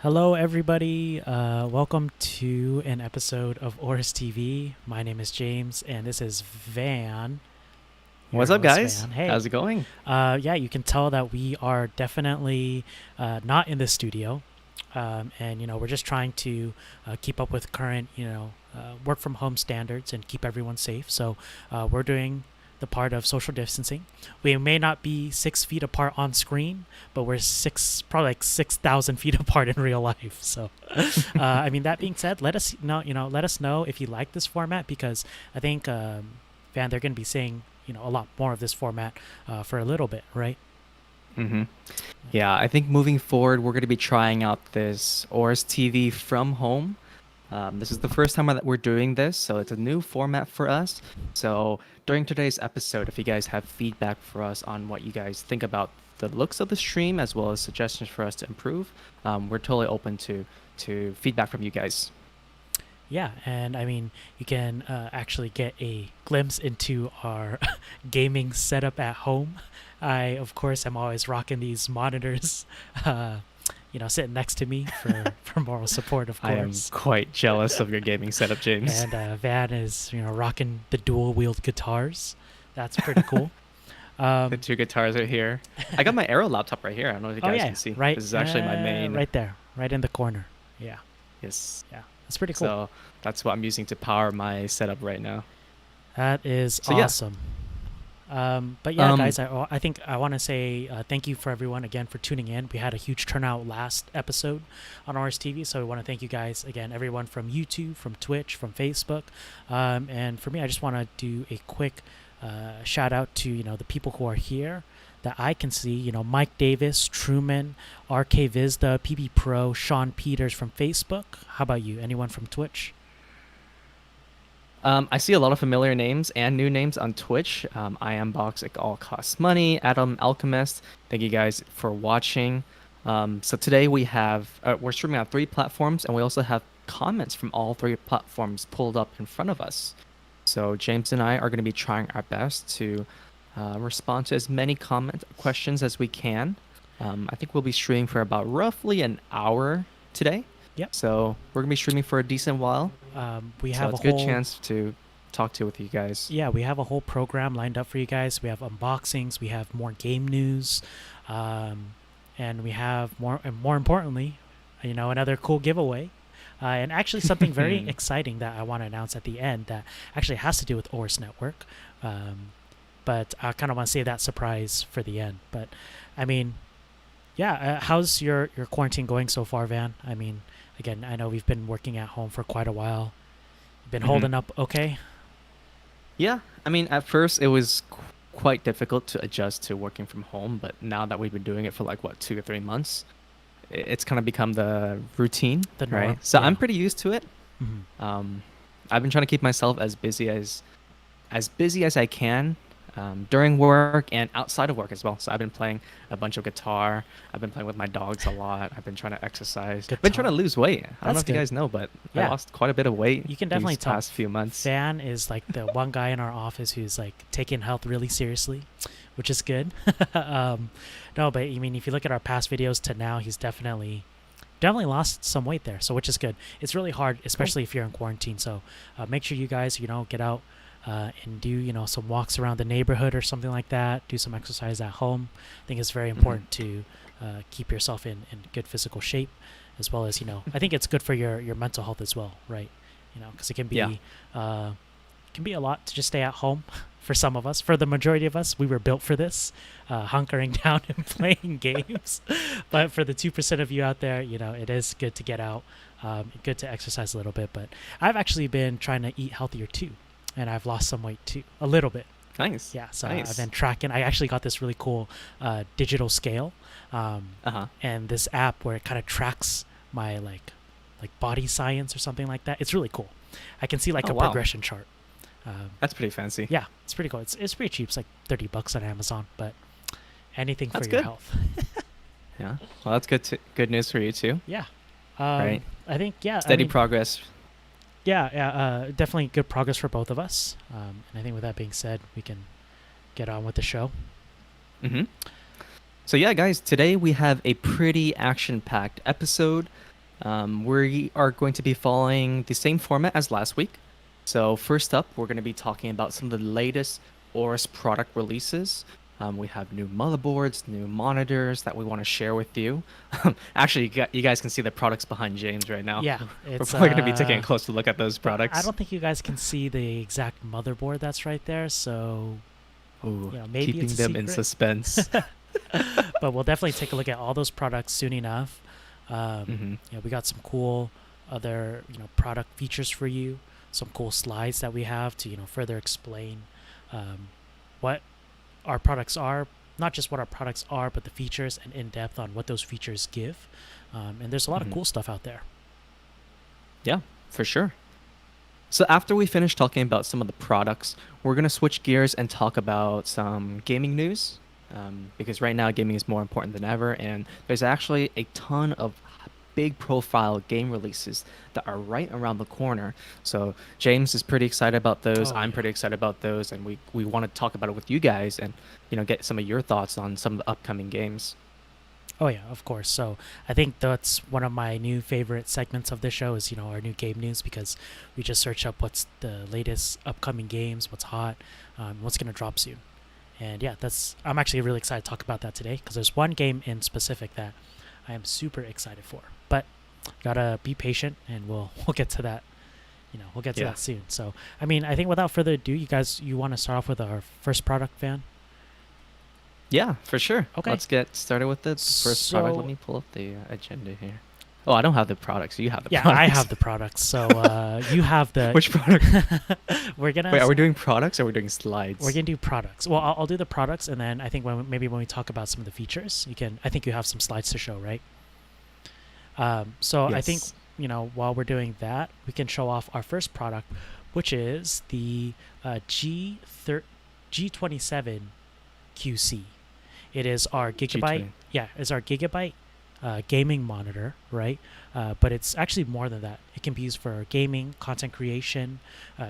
Hello, everybody. Welcome to an episode of AORUS TV. My name is James, and this is Van, your What's up, host, guys? Van. Hey. How's it going? Yeah, you can tell that we are definitely not in the studio. And, we're just trying to keep up with current, work from home standards and keep everyone safe. So we're doing the part of social distancing. We may not be 6 feet apart on screen, but we're probably like 6,000 feet apart in real life. So, that being said, let us know, let us know if you like this format because I think, Van, they're going to be seeing, a lot more of this format for a little bit, right? Mm-hmm. Yeah, I think moving forward, we're going to be trying out this AORUS TV from home. This is the first time that we're doing this, so it's a new format for us. So during today's episode, if you guys have feedback for us on what you guys think about the looks of the stream, as well as suggestions for us to improve, we're totally open to feedback from you guys. Yeah, and you can actually get a glimpse into our gaming setup at home. I, of course, am always rocking these monitors, sitting next to me for moral support, of I am course. quite jealous of your gaming setup, James. And Van is, rocking the dual wield guitars. That's pretty cool. The two guitars are here. I got my Aero laptop right here. I don't know if you Oh guys yeah, can see. right. This is actually my main. Right there, right in the corner. Yeah, Yes. yeah, that's pretty cool. So that's what I'm using to power my setup right now. That is So yeah. awesome. But yeah, guys, I think I want to say thank you for everyone again for tuning in. We had a huge turnout last episode on AORUS TV, so we want to thank you guys again, everyone from YouTube, from Twitch, from Facebook, and for me, I just want to do a quick shout out to the people who are here that I can see. Mike Davis, Truman, RK Vizda, PB Pro, Sean Peters from Facebook. How about you? Anyone from Twitch? I see a lot of familiar names and new names on Twitch. I am Box, it all costs money. Adam Alchemist. Thank you guys for watching. So today we're streaming on 3 platforms, and we also have comments from all 3 platforms pulled up in front of us. So James and I are going to be trying our best to respond to as many questions as we can. I think we'll be streaming for about roughly an hour today. Yep. So we're gonna be streaming for a decent while. We So have it's a a whole good chance to talk with you guys. Yeah, we have a whole program lined up for you guys. We have unboxings, we have more game news, and we have more importantly, another cool giveaway. And actually something very exciting that I want to announce at the end that actually has to do with AORUS Network. But I kind of want to save that surprise for the end. But how's your quarantine going so far, Van? Again, I know we've been working at home for quite a while. Been holding up okay? Yeah, at first it was quite difficult to adjust to working from home, but now that we've been doing it for 2 or 3 months, it's kind of become the routine, The norm, right? So yeah. I'm pretty used to it. Mm-hmm. I've been trying to keep myself as busy as I can during work and outside of work as well. So I've been playing a bunch of guitar. I've been playing with my dogs a lot. I've been trying to exercise. I've been trying to lose weight. I don't know if you guys know, but I lost quite a bit of weight. You can definitely these tell. Past few months. Van is like the one guy in our office who's like taking health really seriously, which is good. No, but if you look at our past videos to now, he's definitely lost some weight there. So which is good. It's really hard, especially if you're in quarantine. So make sure you guys get out. And do some walks around the neighborhood or something like that. Do some exercise at home. I think it's very important to keep yourself in good physical shape, as well as I think it's good for your mental health as well, right? Because it can be a lot to just stay at home. For some of us, for the majority of us, we were built for this, hunkering down and playing games. But for the 2% of you out there, it is good to get out, good to exercise a little bit. But I've actually been trying to eat healthier too. And I've lost some weight too, a little bit. Nice. Yeah, so nice. I've been tracking. I actually got this really cool digital scale, and this app where it kind of tracks my like body science or something like that. It's really cool. I can see progression chart. That's pretty fancy. Yeah, it's pretty cool. It's pretty cheap. It's like $30 on Amazon, but anything for your health. Yeah, well, that's good news for you too. Yeah. Right. I think steady progress. Yeah, definitely good progress for both of us. And I think with that being said, we can get on with the show. So yeah, guys, today we have a pretty action-packed episode. We are going to be following the same format as last week. So first up, we're going to be talking about some of the latest AORUS product releases. We have new motherboards, new monitors that we want to share with you. Actually, you guys can see the products behind James right now. Yeah, We're it's probably going to be taking a closer look at those I products. don't think you guys can see the exact motherboard that's right there, so Ooh, maybe keeping it's a them in secret. suspense. But we'll definitely take a look at all those products soon enough. Hmm. We got some cool other product features for you, some cool slides that we have to further explain what our products are, not just what our products are, but the features and in depth on what those features give. And there's a lot of Hmm. cool stuff out there. Yeah, for sure. So after we finish talking about some of the products, we're going to switch gears and talk about some gaming news. Because right now gaming is more important than ever, and there's actually a ton of big profile game releases that are right around the corner. So James is pretty excited about those. Oh I'm yeah. pretty excited about those, and we want to talk about it with you guys and get some of your thoughts on some of the upcoming games. Oh yeah, of course. So I think that's one of my new favorite segments of the show is our new game news, because we just search up what's the latest upcoming games, what's hot, what's gonna drop soon. And yeah, I'm actually really excited to talk about that today, because there's one game in specific that I am super excited for. But gotta be patient, and we'll get to that. We'll get to Yeah. that soon. So I mean, I think without further ado, you want to start off with our first product, Van? Yeah, for sure. Okay. Let's get started with the first product. Let So me pull up the agenda here. Oh, I don't have the products. You have the yeah, products. I have the products. So you have the. Which product? we're gonna. Wait, are we doing products or are we doing slides? We're gonna do products. Well, I'll do the products, and then I think maybe when we talk about some of the features, you can. I think you have some slides to show, right? So I think Yes. while we're doing that, we can show off our first product, which is the G27QC. It is our Gigabyte. G20. Yeah, it's our Gigabyte gaming monitor, right? But it's actually more than that. It can be used for gaming, content creation,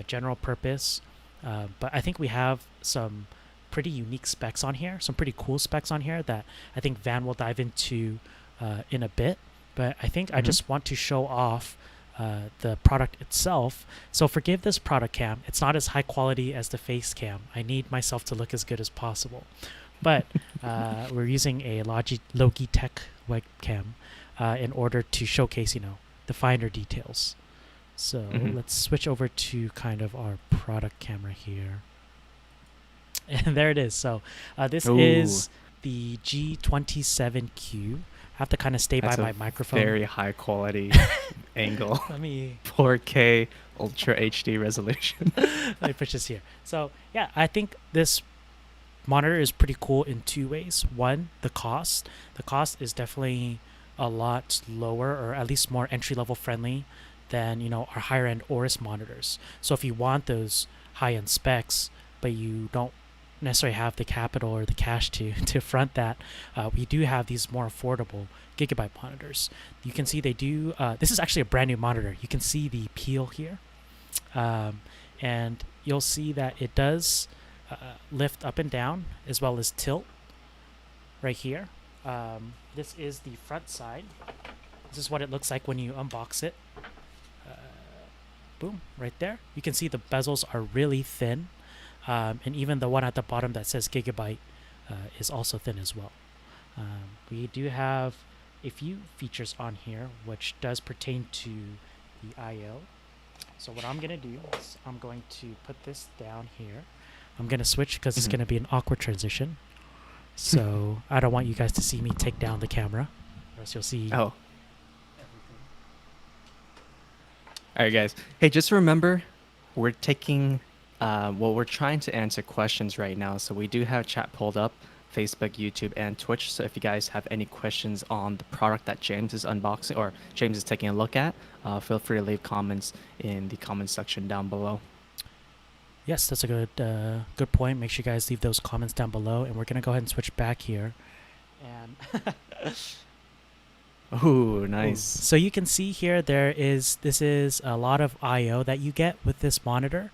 general purpose. But I think we have some pretty unique specs on here, some pretty cool specs on here that I think Van will dive into in a bit. But I think I Mhm. just want to show off the product itself. So forgive this product cam. It's not as high quality as the face cam. I need myself to look as good as possible. But we're using a Logitech webcam in order to showcase, the finer details. So Mhm. let's switch over to kind of our product camera here. And there it is. So this Ooh. is the G27Q. I have to kind of stay by That's my a microphone. very high quality angle. Let me 4K Ultra HD resolution. let me push this here. So yeah, I think this monitor is pretty cool in two ways. One, the cost. The cost is definitely a lot lower, or at least more entry level friendly than our higher end AORUS monitors. So if you want those high end specs, but you don't necessarily have the capital or the cash to to front that, we do have these more affordable Gigabyte monitors. You can see they do. This is actually a brand new monitor. You can see the peel here, and you'll see that it does lift up and down as well as tilt right here. This is the front side. This is what it looks like when you unbox it. Boom, right there. You can see the bezels are really thin, and even the one at the bottom that says Gigabyte is also thin as well. We do have a few features on here which does pertain to the I/O. So what I'm going to do is I'm going to put this down here. I'm going to switch because it's Mhm. going to be an awkward transition. So I don't want you guys to see me take down the camera, or else you'll see Oh. All right, guys. Hey, just remember, we're taking, we're trying to answer questions right now. So we do have chat pulled up, Facebook, YouTube, and Twitch. So if you guys have any questions on the product that James is unboxing or James is taking a look at, feel free to leave comments in the comment section down below. Yes, that's a good point. Make sure you guys leave those comments down below, and we're gonna go ahead and switch back here. And Ooh, nice. so you can see here this is a lot of I/O that you get with this monitor.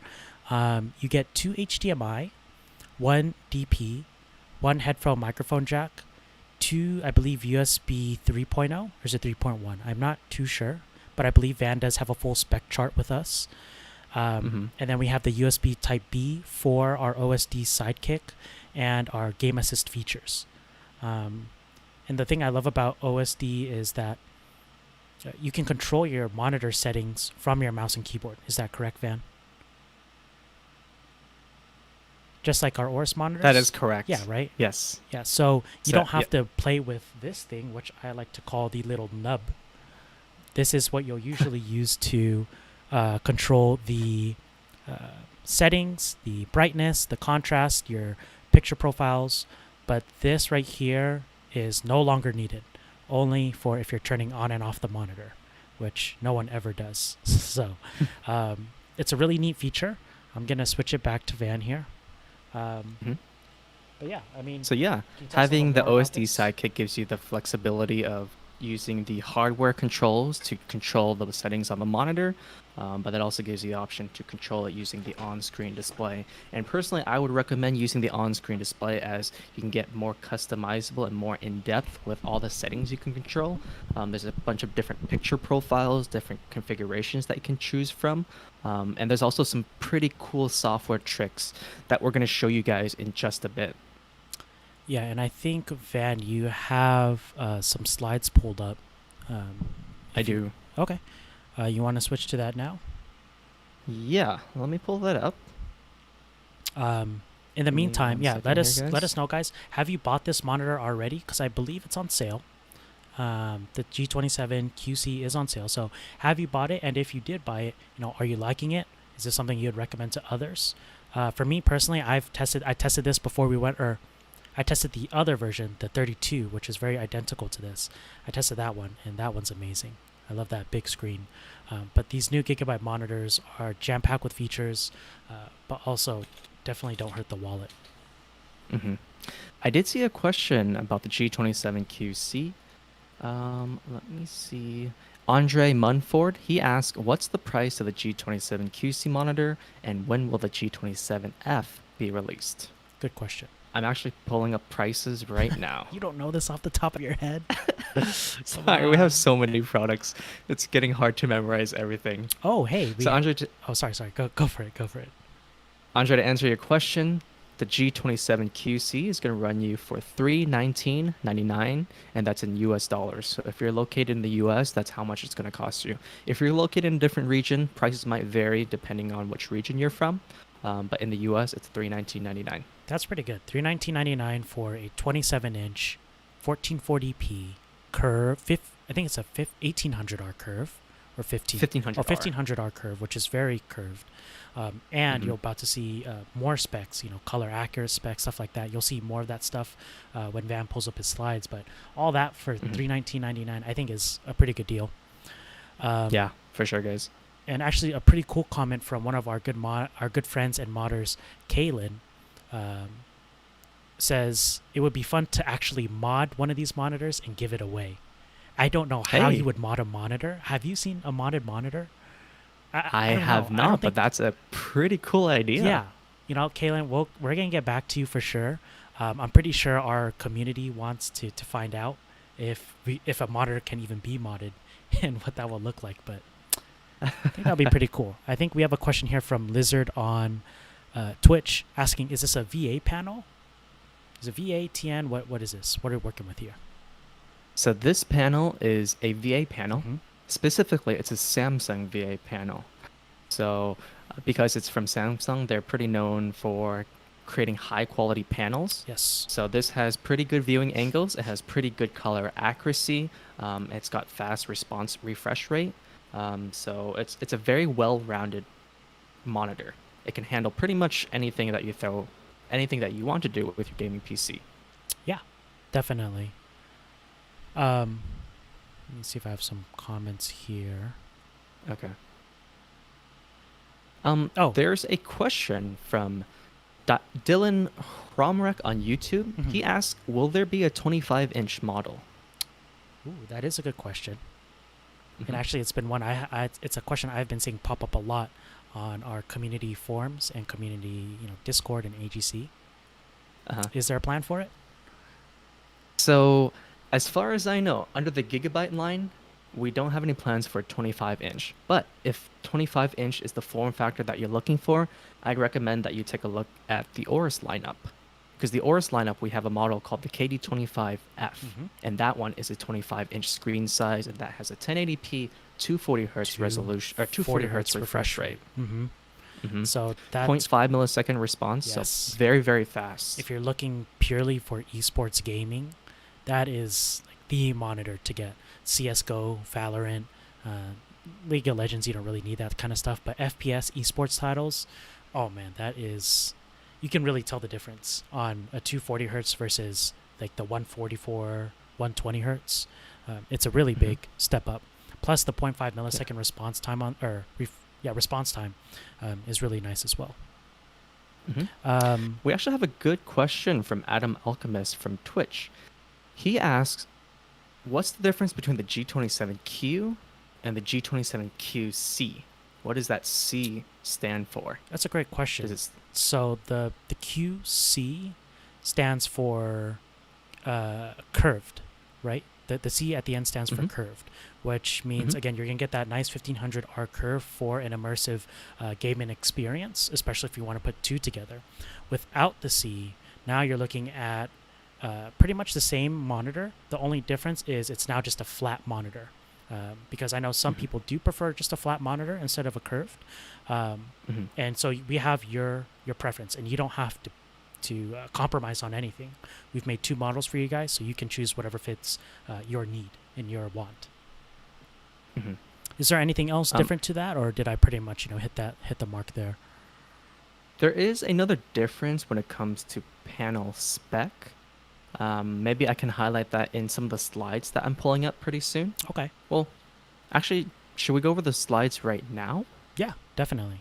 You get 2 HDMI, 1 DP, 1 headphone microphone jack, to, I believe, USB 3.0 or is it 3.1? I'm not too sure, but I believe Van does have a full spec chart with us. And then we have the USB Type B for our OSD Sidekick and our Game Assist features. And the thing I love about OSD is that you can control your monitor settings from your mouse and keyboard. Is that correct, Van? Just like our AORUS monitors? That is correct. Yeah, right? Yes. Yeah, so you don't have to play with this thing, which I like to call the little nub. This is what you'll usually use to control the settings, the brightness, the contrast, your picture profiles. But this right here is no longer needed, only for if you're turning on and off the monitor, which no one ever does. So it's a really neat feature. I'm going to switch it back to Van here. But yeah, I mean, so yeah, having the OSD Sidekick gives you the flexibility of using the hardware controls to control the settings on the monitor, but that also gives you the option to control it using the on-screen display. And personally, I would recommend using the on-screen display, as you can get more customizable and more in-depth with all the settings you can control. There's a bunch of different picture profiles, different configurations that you can choose from. And there's also some pretty cool software tricks that we're going to show you guys in just a bit. Yeah, and I think, Van, you have some slides pulled up. I do. Okay. You want to switch to that now? Yeah, let me pull that up. In the meantime, yeah, let us know, guys. Have you bought this monitor already? Because I believe it's on sale. The G27QC is on sale. So have you bought it? And if you did buy it, are you liking it? Is this something you'd recommend to others? For me personally, I tested this before we went, or I tested the other version, the 32, which is very identical to this. I tested that one, and that one's amazing. I love that big screen. But these new Gigabyte monitors are jam-packed with features, but also definitely don't hurt the wallet. I did see a question about the G27QC. Let me see. Andre Munford, he asked, what's the price of the G27QC monitor, and when will the G27F be released? Good question. I'm actually pulling up prices right now. You don't know this off the top of your head? Sorry, we have so many products. It's getting hard to memorize everything. Oh, hey. Andre, sorry. Go for it. Andre, to answer your question, the G27QC is going to run you for $319.99, and that's in US dollars. So if you're located in the US, that's how much it's going to cost you. If you're located in a different region, prices might vary depending on which region you're from. But in the US, it's $319.99. That's pretty good. $319.99 for a 27-inch 1440p curve. I think it's a 1800R curve, or 1500R curve, which is very curved. And you're about to see more specs, color accurate specs, stuff like that. You'll see more of that stuff when Van pulls up his slides. But all that for $319.99, I think, is a pretty good deal. Yeah, for sure, guys. And actually, a pretty cool comment from one of our good friends and modders, Kaylin, says it would be fun to actually mod one of these monitors and give it away. I don't know how you would mod a monitor. Have you seen a modded monitor? I have not, but that's a pretty cool idea. Yeah. Kaylin, we're going to get back to you for sure. I'm pretty sure our community wants to find out if a monitor can even be modded and what that will look like, but I think that'll be pretty cool. I think we have a question here from Lizard on Twitch asking, is this a VA panel? Is it VA, TN? What is this? What are we working with here? So this panel is a VA panel. Specifically, it's a Samsung VA panel. So because it's from Samsung, they're pretty known for creating high quality panels. Yes. So this has pretty good viewing angles. It has pretty good color accuracy. It's got fast response refresh rate. So it's a very well-rounded monitor. It can handle pretty much anything that you want to do with your gaming PC. Yeah, definitely. Let me see if I have some comments here. Okay. There's a question from Dylan Romrek on YouTube. He asked, will there be a 25-inch model? Ooh, that is a good question. And actually, it's been one it's a question I've been seeing pop up a lot on our community forums and community, Discord and AGC. Is there a plan for it? So, as far as I know, under the Gigabyte line, we don't have any plans for 25-inch. But if 25-inch is the form factor that you're looking for, I'd recommend that you take a look at the AORUS lineup. Because the AORUS lineup, we have a model called the KD25F, and that one is a 25-inch screen size, and that has a 1080p 240 hertz resolution or 240 hertz refresh rate. So that 0.5 millisecond response, Yes. so very, very fast. if you're looking purely for esports gaming, that is like the monitor to get. CS:GO, Valorant, League of Legends, you don't really need that kind of stuff. But FPS esports titles, oh man, that is, you can really tell the difference on a 240 hertz versus like the 144, 120 hertz. It's a really big step up. Plus the 0.5 millisecond response time on, response time is really nice as well. We actually have a good question from Adam Alchemist from Twitch. He asks, what's the difference between the G27Q and the G27QC? What does that C stand for? That's a great question. Is it So the QC stands for curved, right? The C at the end stands for curved, which means, again, you're going to get that nice 1500R curve for an immersive gaming experience, especially if you want to put two together. Without the C, now you're looking at pretty much the same monitor. The only difference is it's now just a flat monitor, because I know some people do prefer just a flat monitor instead of a curved. And so we have your preference, and you don't have to compromise on anything. We've made two models for you guys, so you can choose whatever fits your need and your want. Is there anything else different to that, or did I pretty much hit the mark there? There is another difference when it comes to panel spec. Maybe I can highlight that in some of the slides that I'm pulling up pretty soon. Okay. Well, actually, should we go over the slides right now? Yeah, definitely.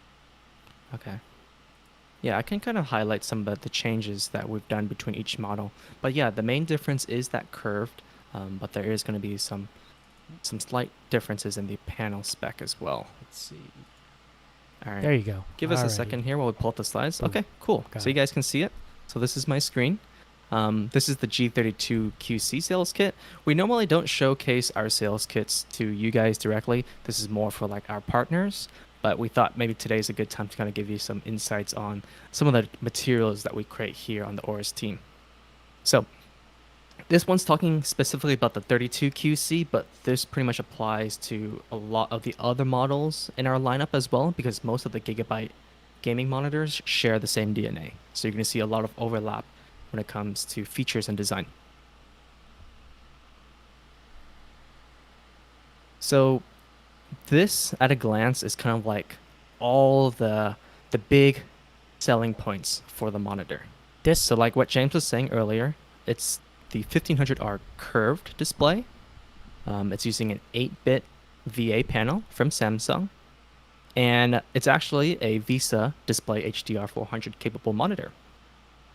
Okay. Yeah, I can kind of highlight some of the changes that we've done between each model. But yeah, the main difference is that curved, but there is going to be some slight differences in the panel spec as well. Let's see. All right. There you go. Give us a Alrighty. second here while we pull up the slides. Boom. Okay, cool. Got So you it. guys can see it. So this is my screen. This is the G32QC sales kit. We normally don't showcase our sales kits to you guys directly. This is more for like our partners. But we thought maybe today is a good time to kind of give you some insights on some of the materials that we create here on the AORUS team. So this one's talking specifically about the 32QC, but this pretty much applies to a lot of the other models in our lineup as well, because most of the Gigabyte gaming monitors share the same DNA. So you're going to see a lot of overlap when it comes to features and design. So this at a glance is kind of like all the big selling points for the monitor. So like what James was saying earlier, it's the 1500R curved display. It's using an 8-bit VA panel from Samsung, and it's actually a VESA Display HDR 400 capable monitor.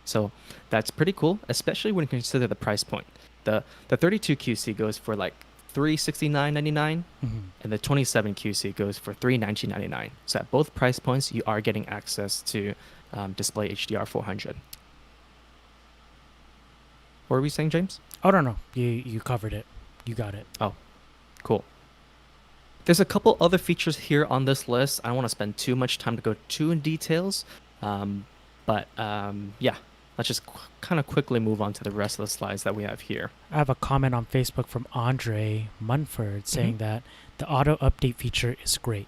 So that's pretty cool, especially when you consider the price point. The 32QC goes for like $369.99, and the 27QC goes for $319.99. So at both price points, you are getting access to Display HDR 400. What were we saying, James? Oh, no. You covered it. You got it. Oh, cool. There's a couple other features here on this list. I don't want to spend too much time to go too in details, but yeah. Let's just kind of quickly move on to the rest of the slides that we have here. I have a comment on Facebook from Andre Munford saying that the auto update feature is great.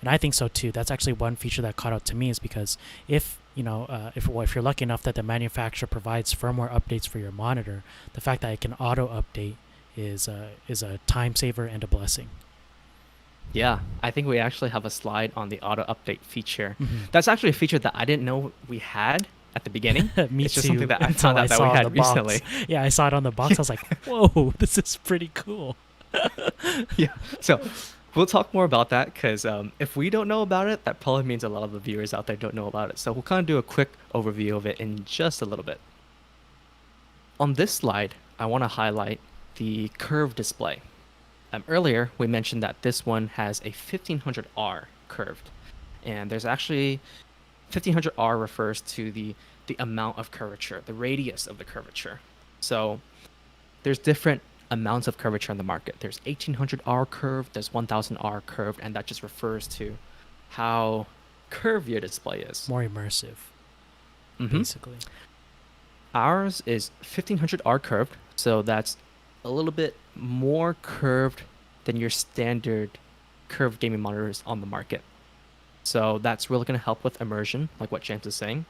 And I think so too. That's actually one feature that caught out to me, is because if you're lucky enough that the manufacturer provides firmware updates for your monitor, the fact that it can auto update is a time saver and a blessing. Yeah, I think we actually have a slide on the auto update feature. That's actually a feature that I didn't know we had at the beginning. Me it's just too, something that I until found out that we saw had the box. recently. Yeah, I saw it on the box. I was like, whoa, this is pretty cool. Yeah, so we'll talk more about that, because if we don't know about it, that probably means a lot of the viewers out there don't know about it. So we'll kind of do a quick overview of it in just a little bit. On this slide, I want to highlight the curved display. Earlier, we mentioned that this one has a 1500R curved, and there's actually 1500R refers to the amount of curvature, the radius of the curvature. So there's different amounts of curvature on the market. There's 1800R curved, there's 1000R curved, and that just refers to how curvy your display is. More immersive, Mhm. basically. Ours is 1500R curved, so that's a little bit more curved than your standard curved gaming monitors on the market. So that's really going to help with immersion, like what James is saying.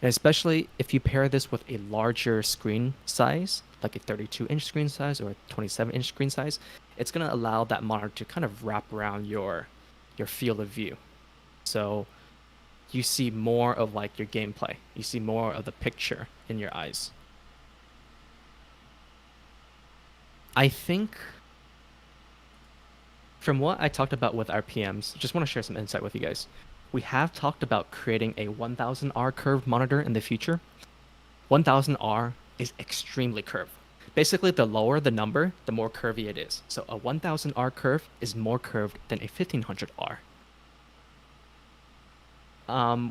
And especially if you pair this with a larger screen size, like a 32-inch screen size or a 27-inch screen size, it's going to allow that monitor to kind of wrap around your field of view. So you see more of like your gameplay. You see more of the picture in your eyes. I think from what I talked about with our PMs, just want to share some insight with you guys. We have talked about creating a 1000R curved monitor in the future. 1000R is extremely curved. Basically, the lower the number, the more curvy it is. So a 1000R curve is more curved than a 1500R.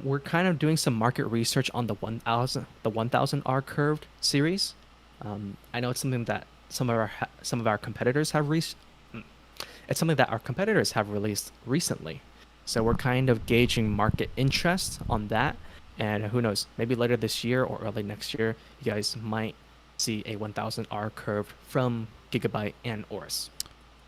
We're kind of doing some market research on the 1000R curved series. I know it's something that some of our competitors have it's something that our competitors have released recently. So we're kind of gauging market interest on that. And who knows, maybe later this year or early next year, you guys might see a 1000R curve from Gigabyte and AORUS.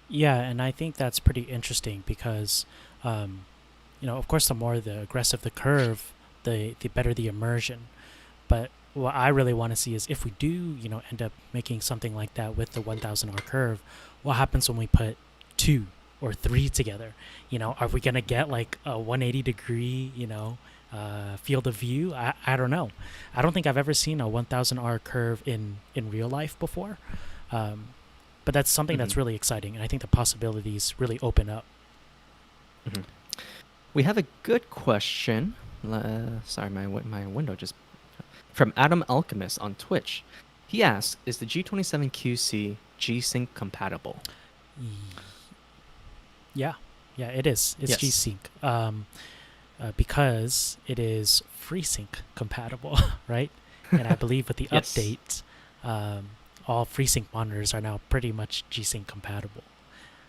Yeah, and I think that's pretty interesting because, of course, the more the aggressive the curve, the better the immersion. But what I really want to see is if we do, end up making something like that with the 1000R curve, what happens when we put 2 or 3 together? Are we gonna get like a 180 degree, field of view? I don't know. I don't think I've ever seen a 1000R curve in real life before. But that's something that's really exciting, and I think the possibilities really open up. We have a good question. Sorry, my window just... From Adam Alchemist on Twitch. He asks, is the G27QC G-Sync compatible? Yeah, it is. It's Yes. G-Sync. Because it is FreeSync compatible, right? And I believe with the Yes. update, all FreeSync monitors are now pretty much G-Sync compatible.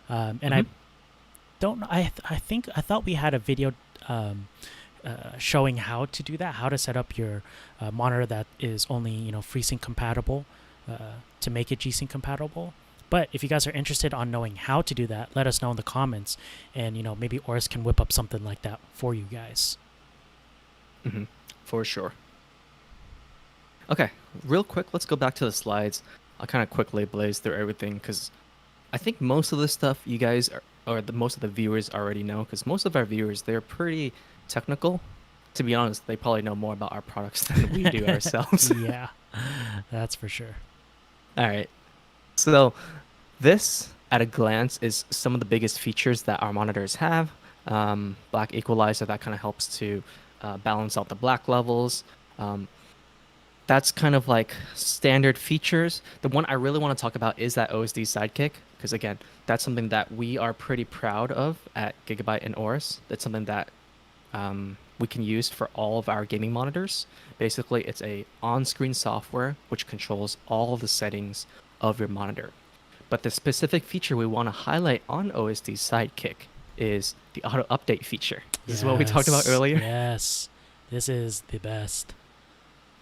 And I don't know. I thought we had a video showing how to do that, how to set up your monitor that is only FreeSync compatible to make it G-Sync compatible. But if you guys are interested on knowing how to do that, let us know in the comments, and maybe AORUS can whip up something like that for you guys. For sure. Okay, real quick, let's go back to the slides. I'll kind of quickly blaze through everything because I think most of the stuff you guys most of the viewers already know, because most of our viewers, they're pretty technical. To be honest, they probably know more about our products than we do ourselves. Yeah, that's for sure. All right. So this, at a glance, is some of the biggest features that our monitors have. Black equalizer, that kind of helps to balance out the black levels. That's kind of like standard features. The one I really want to talk about is that OSD sidekick, because again, that's something that we are pretty proud of at Gigabyte and AORUS. That's something that we can use for all of our gaming monitors. Basically, it's a on-screen software which controls all of the settings of your monitor. But the specific feature we want to highlight on OSD Sidekick is the auto update feature. This is what we talked about earlier. Yes, this is the best.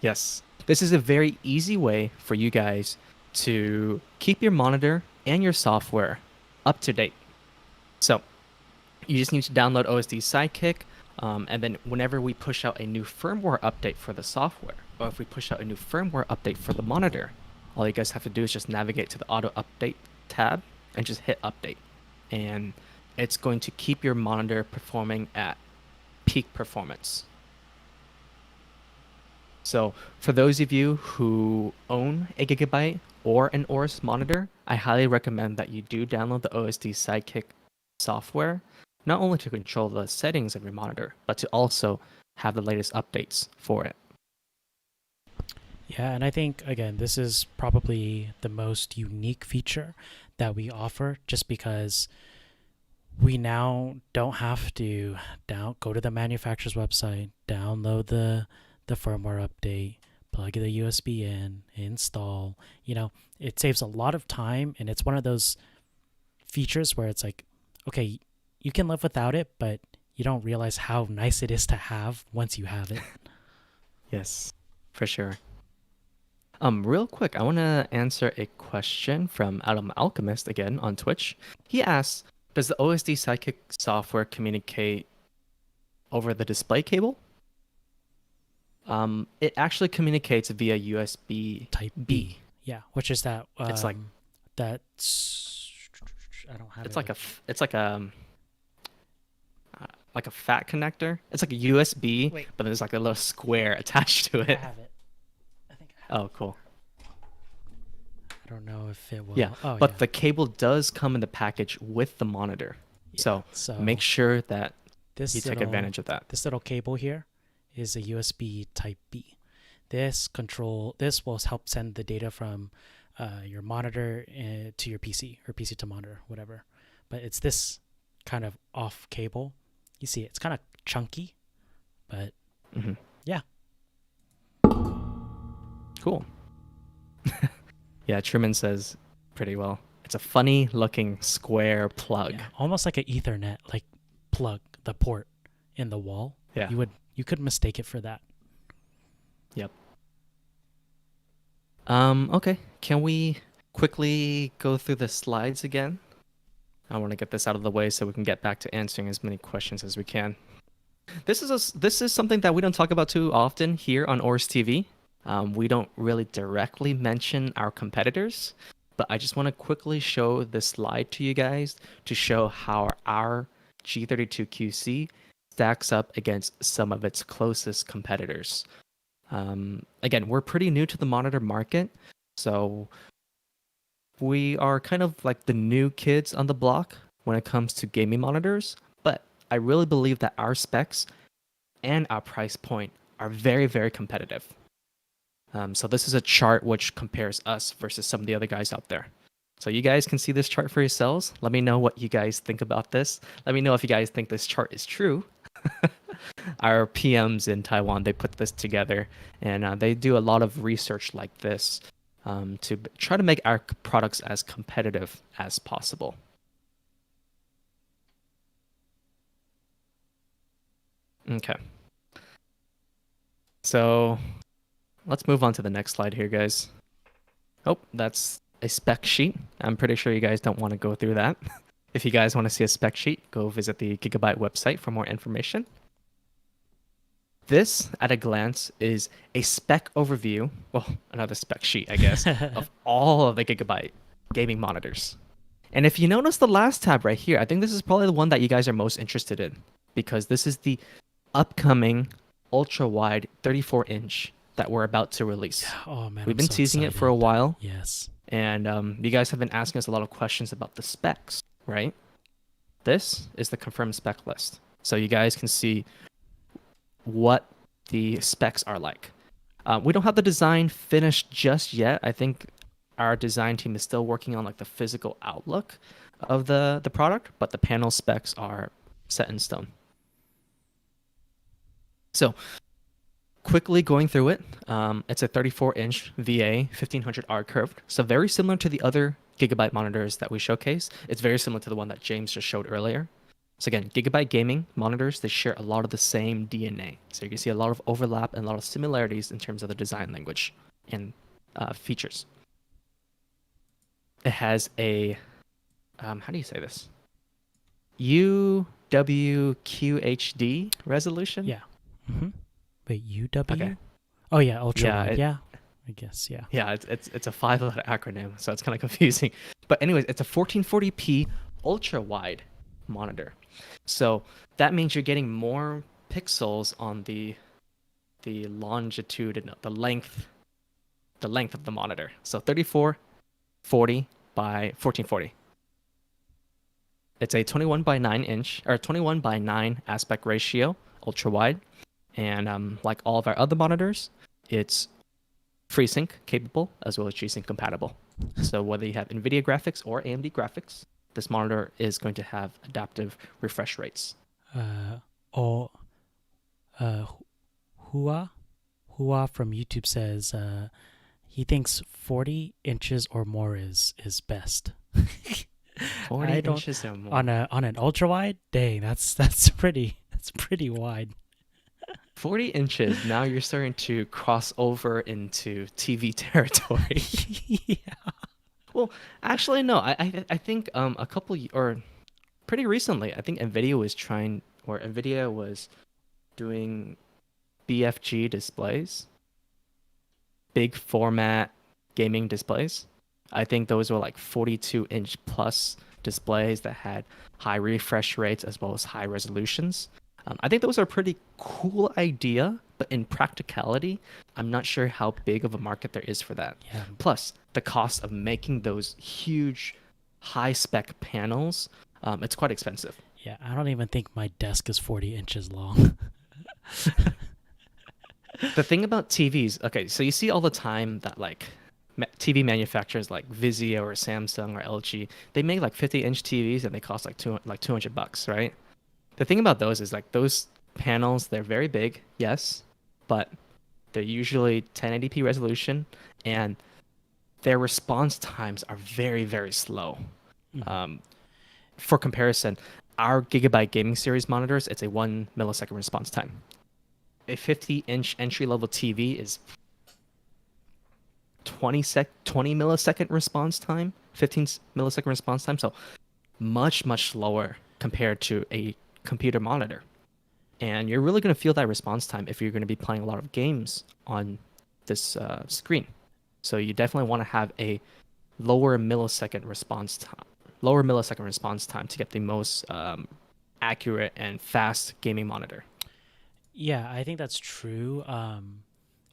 Yes. This is a very easy way for you guys to keep your monitor and your software up to date. So you just need to download OSD Sidekick, and then whenever we push out a new firmware update for the software, or if we push out a new firmware update for the monitor, all you guys have to do is just navigate to the auto update tab and just hit update. And it's going to keep your monitor performing at peak performance. So for those of you who own a Gigabyte or an AORUS monitor, I highly recommend that you do download the OSD Sidekick software, not only to control the settings of your monitor, but to also have the latest updates for it. Yeah, and I think, again, this is probably the most unique feature that we offer, just because we now don't have to go to the manufacturer's website, download the firmware update, plug the USB in, install. You know, it saves a lot of time, and it's one of those features where it's like, okay, you can live without it, but you don't realize how nice it is to have once you have it. Yes, for sure. Real quick, I want to answer a question from Adam Alchemist again on Twitch. He asks, does the OSD Sidekick software communicate over the display cable? It actually communicates via USB Type B. Yeah, which is that. It's like that's. I don't have it's it. like a fat connector. It's like a USB, Wait. but there's like a little square attached to I it. have it. I think I have Oh, cool. I don't know if it will. Yeah, Oh, but yeah. the cable does come in the package with the monitor. Yeah, So make sure that this you take advantage of that. This little cable here is a USB Type B. This will help send the data from your monitor to your PC, or PC to monitor, whatever. But it's this kind of off cable. You see, it's kind of chunky, but yeah. Cool. Yeah, Truman says pretty well. It's a funny looking square plug. Yeah, almost like an Ethernet like plug, the port in the wall. Yeah. You could mistake it for that. Yep. Okay. Can we quickly go through the slides again? I want to get this out of the way so we can get back to answering as many questions as we can. This is something that we don't talk about too often here on AORUS TV. We don't really directly mention our competitors, but I just want to quickly show this slide to you guys to show how our G32QC stacks up against some of its closest competitors. Again, we're pretty new to the monitor market, so we are kind of like the new kids on the block when it comes to gaming monitors, but I really believe that our specs and our price point are very, very competitive. So this is a chart which compares us versus some of the other guys out there. So you guys can see this chart for yourselves. Let me know what you guys think about this. Let me know if you guys think this chart is true. Our PMs in Taiwan, they put this together, and they do a lot of research like this to try to make our products as competitive as possible. Okay. So let's move on to the next slide here, guys. Oh, that's a spec sheet. I'm pretty sure you guys don't want to go through that. If you guys want to see a spec sheet, go visit the Gigabyte website for more information. This, at a glance, is a spec overview, well, another spec sheet, I guess, of all of the Gigabyte gaming monitors. And if you notice the last tab right here, I think this is probably the one that you guys are most interested in, because this is the upcoming ultra-wide 34-inch that we're about to release. Oh man, We've been teasing it for a while. Yes. And you guys have been asking us a lot of questions about the specs, right? This is the confirmed spec list. So you guys can see what the specs are like. We don't have the design finished just yet. I think our design team is still working on like the physical outlook of the product, but the panel specs are set in stone. So quickly going through it, it's a 34-inch VA 1500R curved, so very similar to the other Gigabyte monitors that we showcase. It's very similar to the one that James just showed earlier. So again, Gigabyte gaming monitors, they share a lot of the same DNA. So you can see a lot of overlap and a lot of similarities in terms of the design language and features. It has a, how do you say this? UWQHD resolution? Yeah. Mm-hmm. Wait, UW? Okay. Oh yeah, ultra Yeah, wide. Yeah, I guess. Yeah. Yeah, it's a 5-letter acronym, so it's kind of confusing. But anyways, it's a 1440p ultra wide monitor. So that means you're getting more pixels on the longitude and the length of the monitor. So 3440 by 1440. It's a 21 by 9 inch or 21 by 9 aspect ratio, ultra wide, and like all of our other monitors, it's FreeSync capable as well as G-Sync compatible. So whether you have NVIDIA graphics or AMD graphics, this monitor is going to have adaptive refresh rates. Hua Hua from YouTube says he thinks 40 inches or more is best. 40 I don't inches or more. on an ultra wide. Dang, that's pretty wide. 40 inches. Now you're starting to cross over into TV territory. Yeah. Well, actually, no. I think a couple or pretty recently, I think Nvidia was doing BFG displays, big format gaming displays. I think those were like 42-inch plus displays that had high refresh rates as well as high resolutions. I think those are a pretty cool idea, but in practicality, I'm not sure how big of a market there is for that. Yeah. Plus, the cost of making those huge, high-spec panels, it's quite expensive. Yeah, I don't even think my desk is 40 inches long. The thing about TVs, okay, so you see all the time that like TV manufacturers like Vizio or Samsung or LG, they make like 50-inch TVs and they cost like $200, right? The thing about those is like those panels, they're very big, yes, but they're usually 1080p resolution and their response times are very, very slow. Mhm. For comparison, our Gigabyte gaming series monitors, it's a 1 millisecond response time. A 50-inch entry-level TV is 20 millisecond response time, 15 millisecond response time, so much, much slower compared to a computer monitor. And you're really going to feel that response time if you're going to be playing a lot of games on this screen. So you definitely want to have a lower millisecond response time to get the most accurate and fast gaming monitor. Yeah, I think that's true.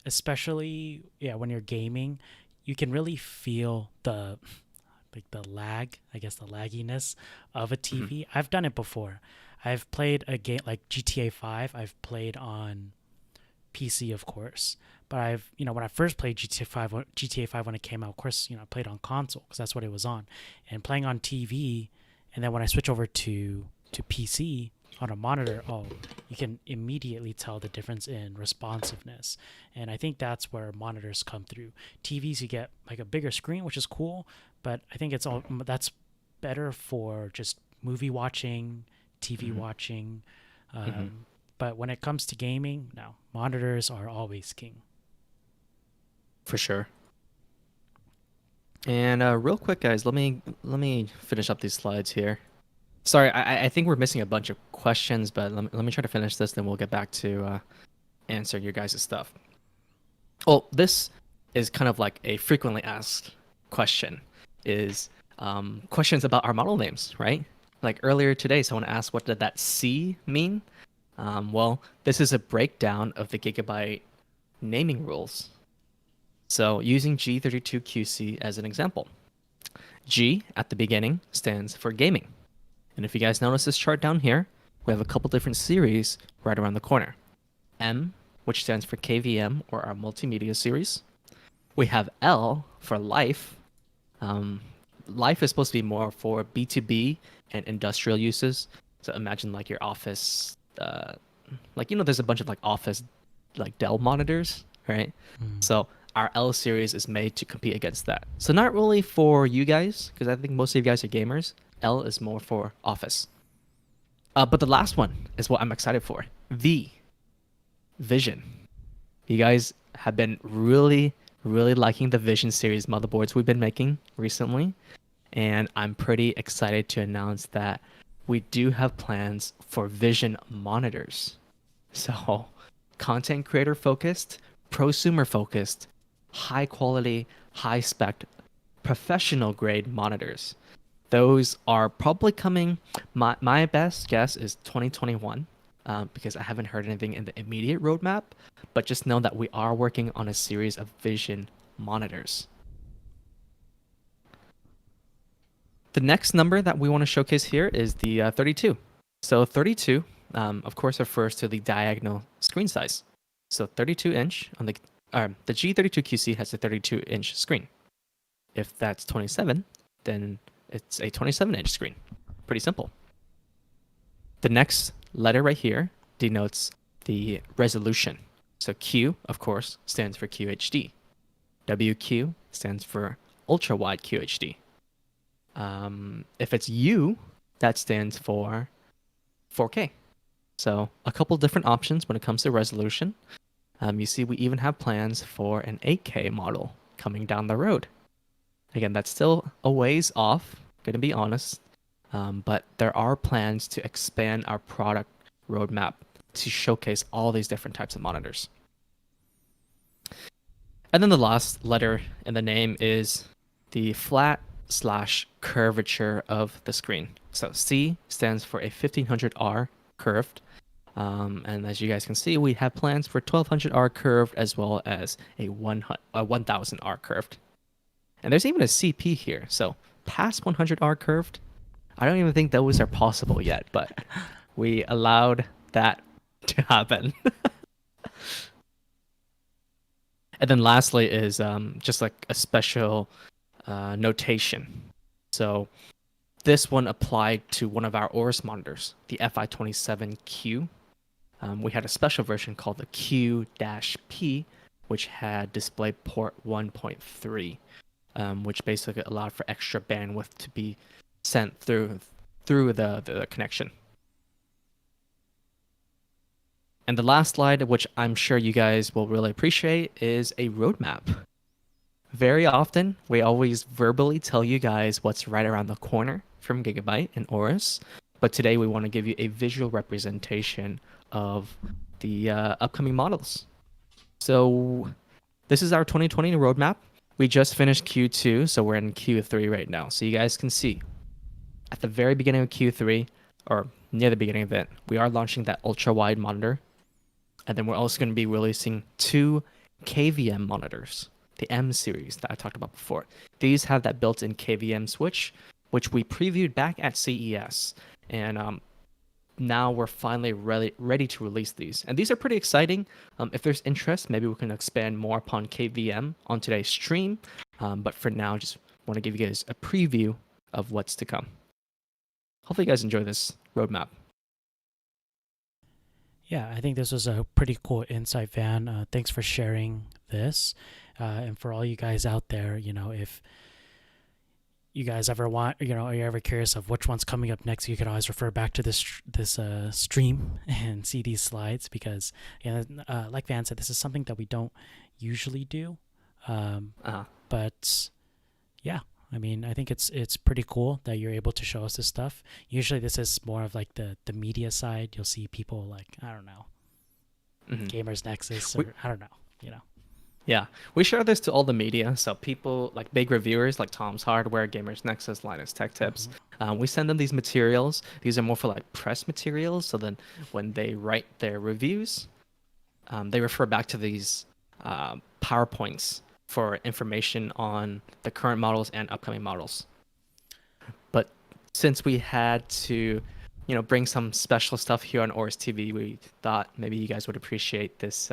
Especially when you're gaming, you can really feel the lag, I guess the lagginess of a Mm-hmm. TV. I've done it before. I've played a game like GTA 5. I've played on PC, of course. But when I first played GTA 5 when it came out, of course, I played on console because that's what it was on. And playing on TV, and then when I switch over to PC on a monitor, you can immediately tell the difference in responsiveness. And I think that's where monitors come through. TVs, you get like a bigger screen, which is cool, but I think that's better for just movie watching, TV Mm-hmm. watching. Mm-hmm. But when it comes to gaming, no, monitors are always king. For sure. And real quick, guys, let me finish up these slides here. Sorry, I think we're missing a bunch of questions, but let me try to finish this, then we'll get back to answering your guys' stuff. Well, this is kind of like a frequently asked question, is questions about our model names, right? Like earlier today, someone asked, what did that C mean? Well, this is a breakdown of the Gigabyte naming rules. So using G32QC as an example, G at the beginning stands for gaming. And if you guys notice this chart down here, we have a couple different series right around the corner. M, which stands for KVM, or our multimedia series. We have L for life. Life is supposed to be more for B2B and industrial uses. So imagine like your office, there's a bunch of like office, like Dell monitors, right? Mm. So our L series is made to compete against that. So not really for you guys, because I think most of you guys are gamers. L is more for office. But the last one is what I'm excited for. V, Vision. You guys have been really, really liking the Vision series motherboards we've been making recently. And I'm pretty excited to announce that we do have plans for Vision monitors. So content creator focused, prosumer focused, high quality, high spec, professional grade monitors. Those are probably coming. My best guess is 2021, because I haven't heard anything in the immediate roadmap, but just know that we are working on a series of Vision monitors. The next number that we want to showcase here is the 32. So 32, of course, refers to the diagonal screen size. So 32 inch on the G32QC has a 32-inch screen. If that's 27, then it's a 27-inch screen. Pretty simple. The next letter right here denotes the resolution. So Q, of course, stands for QHD. WQ stands for ultra wide QHD. If it's U, that stands for 4K. So a couple different options when it comes to resolution. You see, we even have plans for an 8K model coming down the road. Again, that's still a ways off, going to be honest. But there are plans to expand our product roadmap to showcase all these different types of monitors. And then the last letter in the name is the flat/curvature of the screen. So C stands for a 1500R curved. And as you guys can see, we have plans for 1200R curved as well as a 1000R curved. And there's even a CP here. So past 100R curved, I don't even think those are possible yet, but we allowed that to happen. And then lastly is just like a special notation. So this one applied to one of our AORUS monitors, the FI27Q. We had a special version called the Q-P, which had display port 1.3, which basically allowed for extra bandwidth to be sent through the connection. And the last slide, which I'm sure you guys will really appreciate, is a roadmap. Very often, we always verbally tell you guys what's right around the corner from Gigabyte and AORUS, but today we want to give you a visual representation of the upcoming models. So this is our 2020 roadmap. We just finished Q2, so we're in Q3 right now. So you guys can see at the very beginning of Q3, or near the beginning of it, we are launching that ultra-wide monitor. And then we're also going to be releasing 2 KVM monitors, the M series that I talked about before. These have that built-in KVM switch, which we previewed back at CES. And now we're finally ready to release these. And these are pretty exciting. If there's interest, maybe we can expand more upon KVM on today's stream. But for now, just want to give you guys a preview of what's to come. Hopefully you guys enjoy this roadmap. Yeah, I think this was a pretty cool insight, Van. Thanks for sharing this. And for all you guys out there, if you guys ever want, are you ever curious of which one's coming up next, you can always refer back to this stream and see these slides because, like Van said, this is something that we don't usually do. But yeah, I mean, I think it's pretty cool that you're able to show us this stuff. Usually this is more of like the media side. You'll see people like, I don't know, Gamers Nexus, or I don't know. Yeah, we share this to all the media. So people like big reviewers like Tom's Hardware, Gamers Nexus, Linus Tech Tips. We send them these materials. These are more for like press materials. So then when they write their reviews, they refer back to these PowerPoints for information on the current models and upcoming models. But since we had to, bring some special stuff here on AORUS TV, we thought maybe you guys would appreciate this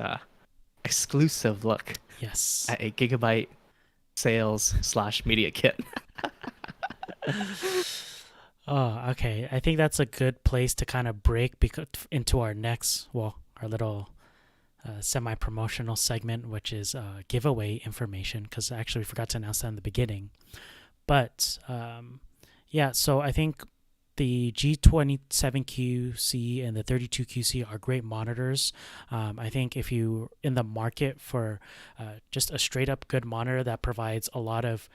exclusive look at a Gigabyte sales/media kit. Oh, okay. I think that's a good place to kind of break into our next, our little semi-promotional segment, which is giveaway information, because actually we forgot to announce that in the beginning. But yeah, so I think the G27QC and the 32QC are great monitors. I think if you're in the market for just a straight up good monitor that provides a lot of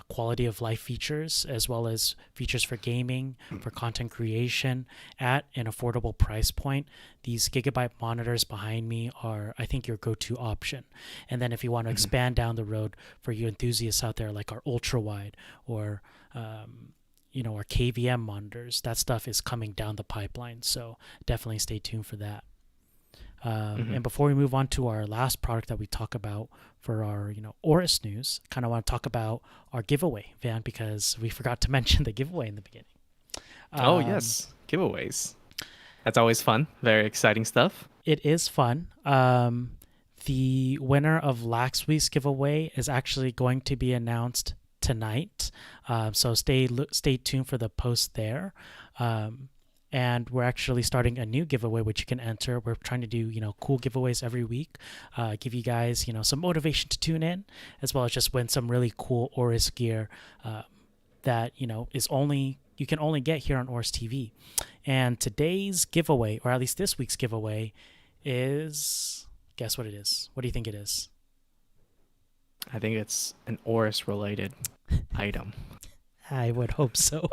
quality of life features, as well as features for gaming, for content creation at an affordable price point, these Gigabyte monitors behind me are, I think, your go-to option. And then if you want to expand down the road for you enthusiasts out there, like our ultra wide or our KVM monitors, that stuff is coming down the pipeline. So definitely stay tuned for that. And before we move on to our last product that we talk about for our, AORUS news, kind of want to talk about our giveaway, Van, because we forgot to mention the giveaway in the beginning. Oh, yes. Giveaways. That's always fun. Very exciting stuff. It is fun. The winner of last week's giveaway is actually going to be announced tonight, so stay tuned for the post there. and we're actually starting a new giveaway which you can enter. We're trying to do cool giveaways every week, give you guys some motivation to tune in, as well as just win some really cool AORUS gear that is only you can only get here on AORUS TV. And today's giveaway, or at least this week's giveaway, is, guess what it is? What do you think it is? I think it's an AORUS related item. I would hope so.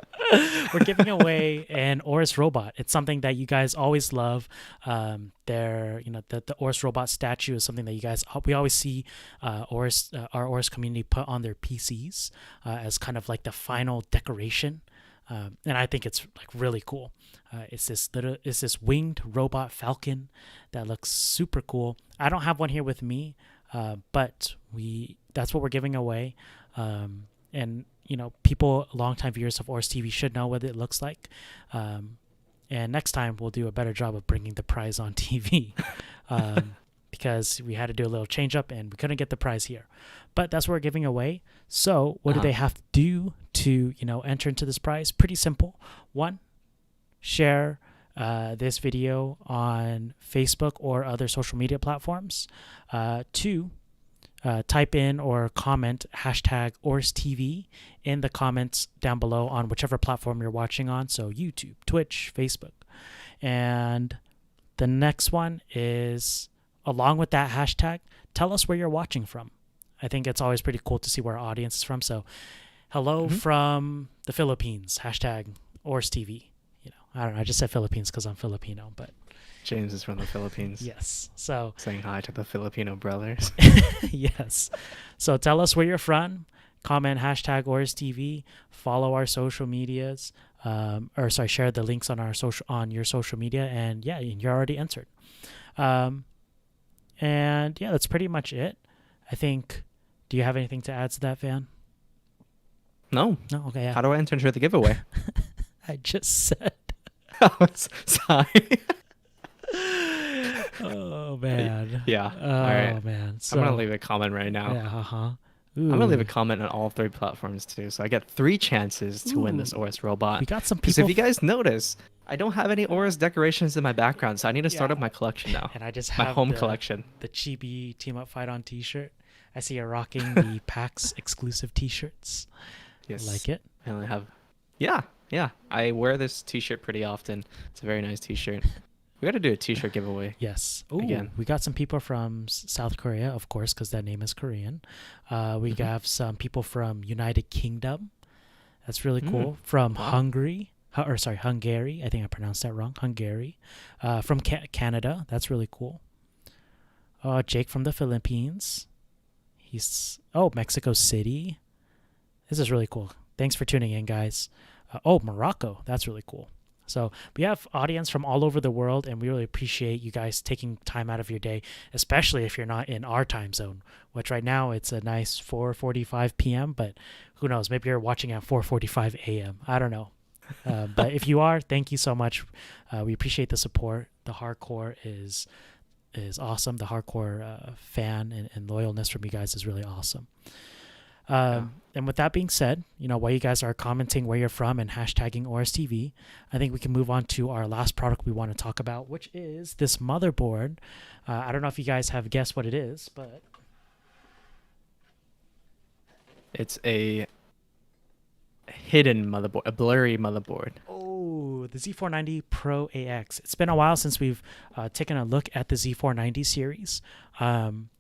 We're giving away an Aorus Robot. It's something that you guys always love. The Aorus Robot statue is something that you guys, we always see our Aorus community put on their PCs as kind of like the final decoration. And I think it's like really cool. It's this winged robot falcon that looks super cool. I don't have one here with me, but that's what we're giving away. And people, longtime viewers of AORUS TV, should know what it looks like. And next time we'll do a better job of bringing the prize on TV, because we had to do a little change up and we couldn't get the prize here. But that's what we're giving away. So what do they have to do to enter into this prize? Pretty simple. 1, share this video on Facebook or other social media platforms. 2, type in or comment hashtag AORUS TV in the comments down below on whichever platform you're watching on. So YouTube, Twitch, Facebook. And the next one is, along with that hashtag, tell us where you're watching from. I think it's always pretty cool to see where our audience is from. So hello from the Philippines, hashtag AORUS TV. I don't know, I just said Philippines because I'm Filipino, but James is from the Philippines. yes. So saying hi to the Filipino brothers. yes. So tell us where you're from. Comment hashtag AORUS TV. Follow our social medias. Share the links on your social media, and yeah, you're already entered. And yeah, that's pretty much it. I think. Do you have anything to add to that, Van? No. No. Okay. Yeah. How do I enter into the giveaway? I just said. Sorry. Oh man. Yeah. Oh all right. man. So, I'm gonna leave a comment right now. Yeah. I'm gonna leave a comment on all 3 platforms too, so I get 3 chances to win this AORUS Robot. We got some Because people. if you guys notice, I don't have any AORUS decorations in my background, so I need to start up my collection now. And I just my have home collection. The Chibi Team Up Fight On T-shirt. I see you're rocking the PAX exclusive T-shirts. Yes. Like it? I only have. Yeah. I wear this T-shirt pretty often. It's a very nice T-shirt. We got to do a T-shirt giveaway. Yes. Ooh, again. We got some people from South Korea, of course, because that name is Korean. We have some people from United Kingdom. That's really cool. From Hungary. Hungary. I think I pronounced that wrong. Hungary. From Canada. That's really cool. Jake from the Philippines. Mexico City. This is really cool. Thanks for tuning in, guys. Morocco. That's really cool. So we have audience from all over the world, and we really appreciate you guys taking time out of your day, especially if you're not in our time zone, which right now it's a nice 4:45 p.m., but who knows? Maybe you're watching at 4:45 a.m. I don't know. But if you are, thank you so much. We appreciate the support. The hardcore is awesome. The hardcore fan and loyalness from you guys is really awesome. And with that being said, while you guys are commenting where you're from and hashtagging AORUS TV, I think we can move on to our last product we want to talk about, which is this motherboard. I don't know if you guys have guessed what it is, but it's a hidden motherboard, a blurry motherboard. Oh, the Z490 Pro AX. It's been a while since we've taken a look at the Z490 series.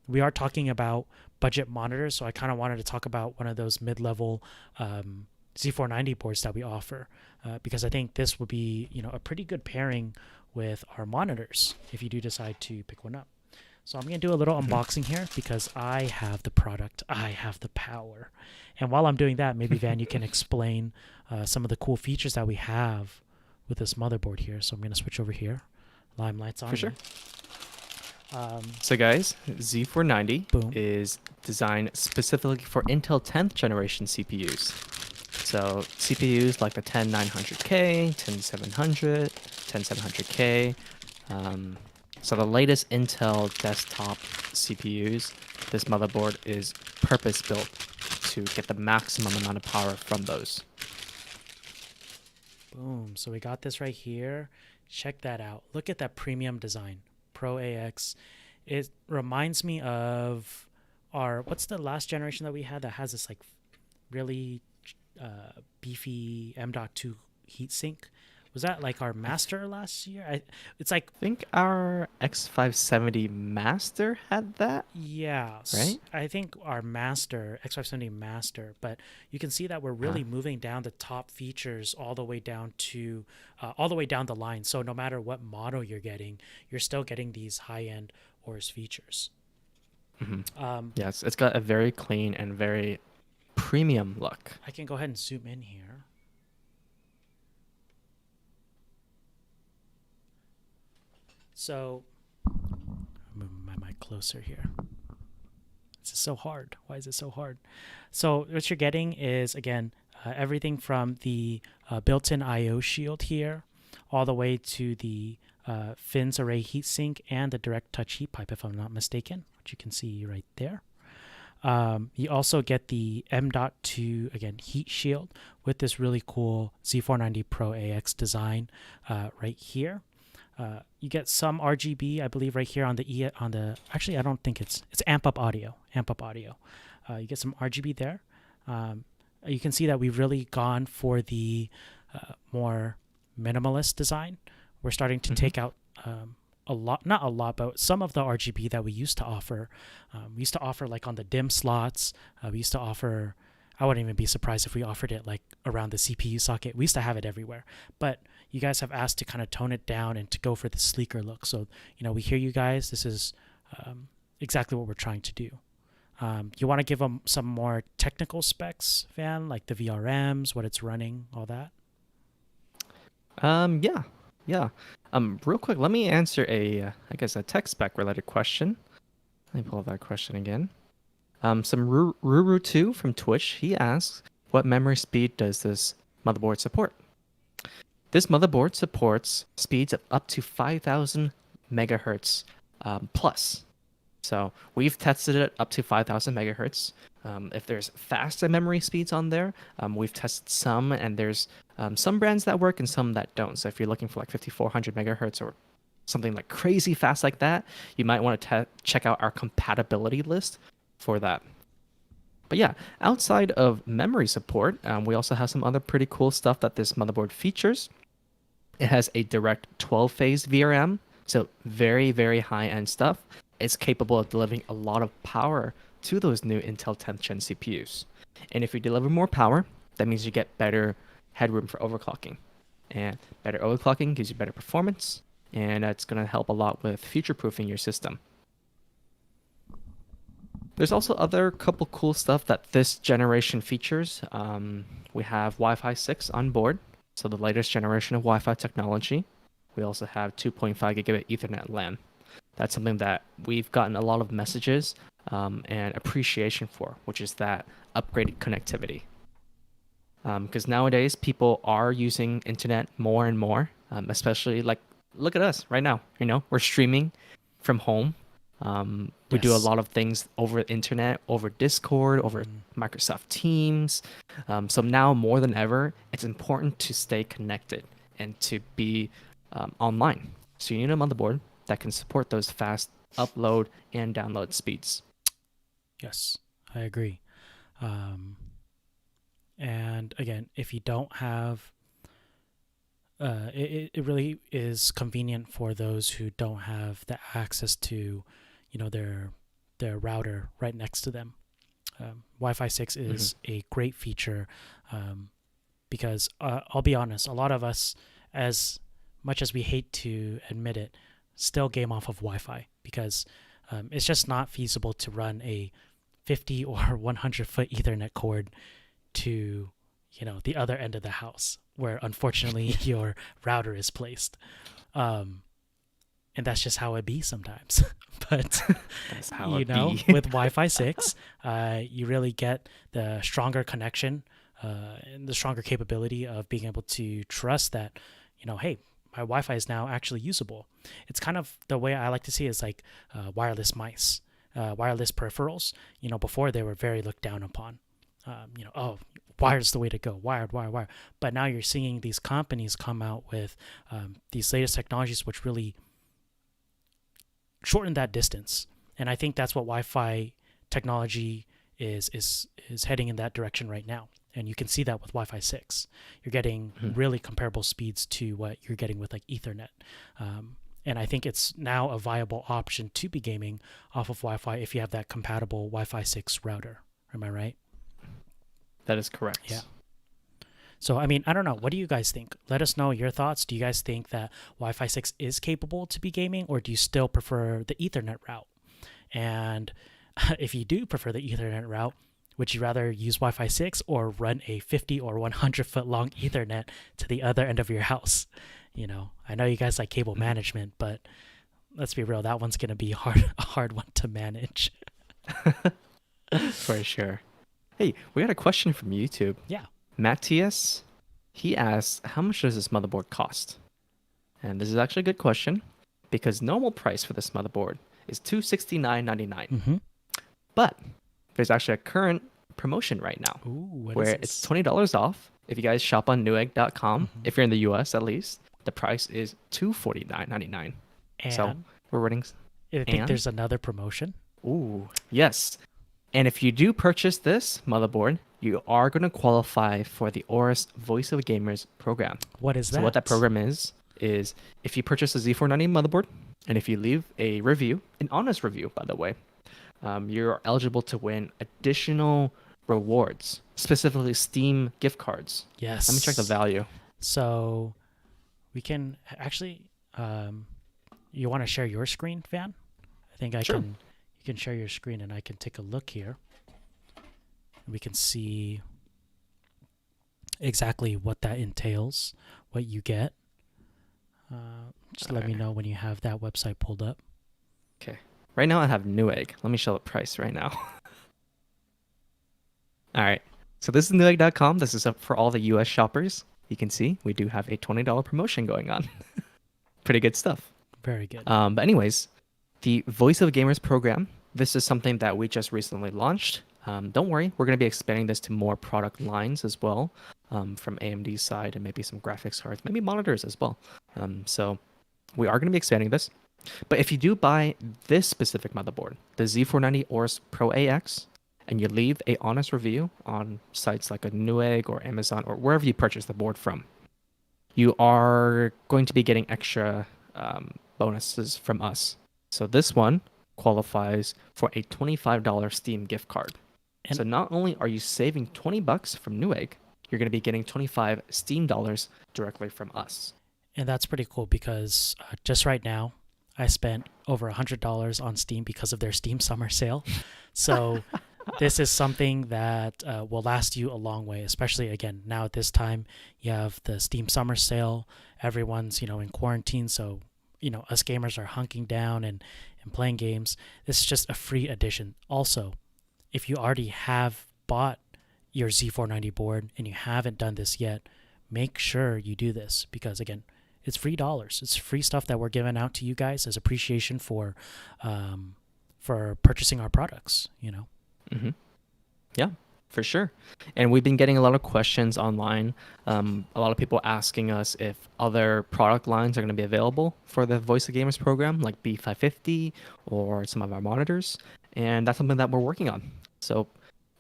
We are talking about budget monitors, so I kind of wanted to talk about one of those mid-level Z490 boards that we offer, because I think this would be a pretty good pairing with our monitors if you do decide to pick one up. So I'm going to do a little unboxing here because I have the product, I have the power. And while I'm doing that, maybe Van, you can explain some of the cool features that we have with this motherboard here. So I'm going to switch over here. Limelight's on. For sure. So guys, Z490 is designed specifically for Intel 10th generation CPUs. So CPUs like the 10900K, 10700, 10700K. So the latest Intel desktop CPUs, this motherboard is purpose-built to get the maximum amount of power from those. Boom. So we got this right here. Check that out. Look at that premium design. Pro AX. It reminds me of what's the last generation that we had that has this like really beefy M.2 heatsink? Was that like our master last year? It's like, I think our X570 Master had that, yeah, right? I think our master, X570 master, but you can see that we're Uh, really moving down the top features all the way down to all the way down the line. So no matter what model you're getting, you're still getting these high-end AORUS features. mhm. Um, Yes, it's got a very clean and very premium look. I can go ahead and zoom in here. So move my mic closer here. This is so hard. Why is it so hard? So what you're getting is, again, everything from the built-in I/O shield here, all the way to the fins array heatsink and the direct touch heat pipe, if I'm not mistaken, which you can see right there. You also get the M.2, again, heat shield with this really cool Z490 Pro AX design right here. You get some RGB, I believe, right here on the actually, I don't think it's amp up audio. You get some RGB there. You can see that we've really gone for the more minimalist design. We're starting to take out a lot, not a lot, but some of the RGB that we used to offer. We used to offer like on the dim slots. We used to offer, I wouldn't even be surprised if we offered it like around the CPU socket. We used to have it everywhere, but you guys have asked to kind of tone it down and to go for the sleeker look. So, we hear you guys. This is exactly what we're trying to do. You want to give them some more technical specs, Van, like the VRMs, what it's running, all that? Yeah, yeah. Real quick, let me answer I guess a tech spec related question. Let me pull up that question again. Some Ruru2 from Twitch, he asks, what memory speed does this motherboard support? This motherboard supports speeds of up to 5,000 megahertz plus. So we've tested it up to 5,000 megahertz. If there's faster memory speeds on there, we've tested some, and there's some brands that work and some that don't. So if you're looking for like 5,400 megahertz or something like crazy fast like that, you might want to check out our compatibility list for that. But yeah, outside of memory support, we also have some other pretty cool stuff that this motherboard features. It has a direct 12-phase VRM, so very, very high-end stuff. It's capable of delivering a lot of power to those new Intel 10th Gen CPUs. And if you deliver more power, that means you get better headroom for overclocking. And better overclocking gives you better performance, and that's going to help a lot with future-proofing your system. There's also other couple cool stuff that this generation features. We have Wi-Fi 6 on board, so the latest generation of Wi-Fi technology. We also have 2.5 gigabit Ethernet LAN. That's something that we've gotten a lot of messages and appreciation for, which is that upgraded connectivity. Because nowadays people are using internet more and more, especially like, look at us right now. We're streaming from home. We do a lot of things over the internet, over Discord, over Microsoft Teams. So now more than ever, it's important to stay connected and to be online. So you need a motherboard that can support those fast upload and download speeds. Yes, I agree. And again, if you don't have, it really is convenient for those who don't have the access to, their router right next to them. Wi-Fi 6 is a great feature because I'll be honest, a lot of us, as much as we hate to admit it, still game off of Wi-Fi because it's just not feasible to run a 50 or 100 foot Ethernet cord to the other end of the house where unfortunately your router is placed. And that's just how it be sometimes. But that's how it be. With Wi-Fi 6, you really get the stronger connection and the stronger capability of being able to trust that, hey, my Wi-Fi is now actually usable. It's kind of the way I like to see it is like wireless mice, wireless peripherals. Before they were very looked down upon. oh, wired's the way to go, wired. But now you're seeing these companies come out with these latest technologies which really shorten that distance. And I think that's what Wi-Fi technology is heading in that direction right now. And you can see that with Wi-Fi 6. You're getting really comparable speeds to what you're getting with like Ethernet. And I think it's now a viable option to be gaming off of Wi-Fi if you have that compatible Wi-Fi 6 router. Am I right? That is correct. Yeah. So, I mean, I don't know. What do you guys think? Let us know your thoughts. Do you guys think that Wi-Fi 6 is capable to be gaming, or do you still prefer the Ethernet route? And if you do prefer the Ethernet route, would you rather use Wi-Fi 6 or run a 50 or 100 foot long Ethernet to the other end of your house? You know, I know you guys like cable management, but let's be real, that one's going to be a hard one to manage. For sure. Hey, we got a question from YouTube. Yeah. Matthias, he asks, how much does this motherboard cost? And this is actually a good question because normal price for this motherboard is $269.99. But there's actually a current promotion right now where it's $20 off. If you guys shop on newegg.com, if you're in the US at least, the price is $249.99. So we're running. I think there's another promotion. Ooh, yes. And if you do purchase this motherboard, you are going to qualify for the AORUS Voice of Gamers program. What is that? So what that program is if you purchase a Z490 motherboard, and if you leave a review, an honest review, by the way, you're eligible to win additional rewards, specifically Steam gift cards. Yes. Let me check the value. So we can actually, you want to share your screen, Van? I think Sure. you can share your screen and I can take a look here. We can see exactly what that entails, what you get. Just let me know when you have that website pulled up. Okay. Right now I have Newegg. Let me show the price right now. All right. So this is newegg.com. This is up for all the US shoppers. You can see we do have a $20 promotion going on. Pretty good stuff. Very good. But anyways, the Voice of Gamers program, this is something that we just recently launched. Don't worry, we're going to be expanding this to more product lines as well, from AMD's side, and maybe some graphics cards, maybe monitors as well. So we are going to be expanding this. But if you do buy this specific motherboard, the Z490 AORUS Pro AX, and you leave a honest review on sites like a Newegg or Amazon or wherever you purchase the board from, you are going to be getting extra bonuses from us. So this one qualifies for a $25 Steam gift card. And so not only are you saving $20 from Newegg, you're going to be getting 25 Steam dollars directly from us. And that's pretty cool because just right now, I spent over $100 on Steam because of their Steam summer sale. So this is something that will last you a long way, especially, again, now at this time, you have the Steam summer sale. Everyone's, in quarantine. So, us gamers are hunking down and playing games. This is just a free addition. Also, if you already have bought your Z490 board and you haven't done this yet, make sure you do this because, again, it's free dollars. It's free stuff that we're giving out to you guys as appreciation for purchasing our products, Mm-hmm. Yeah, for sure. And we've been getting a lot of questions online. A lot of people asking us if other product lines are going to be available for the Voice of Gamers program, like B550 or some of our monitors. And that's something that we're working on. So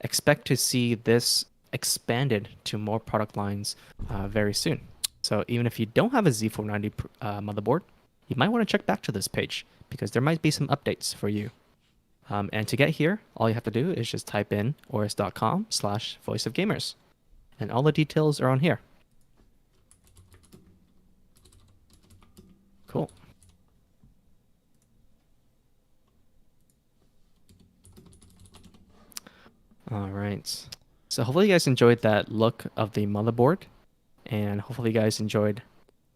expect to see this expanded to more product lines very soon. So even if you don't have a Z490 motherboard, you might want to check back to this page because there might be some updates for you. And to get here, all you have to do is just type in aorus.com/voiceofgamers. And all the details are on here. Cool. All right. So hopefully you guys enjoyed that look of the motherboard. And hopefully you guys enjoyed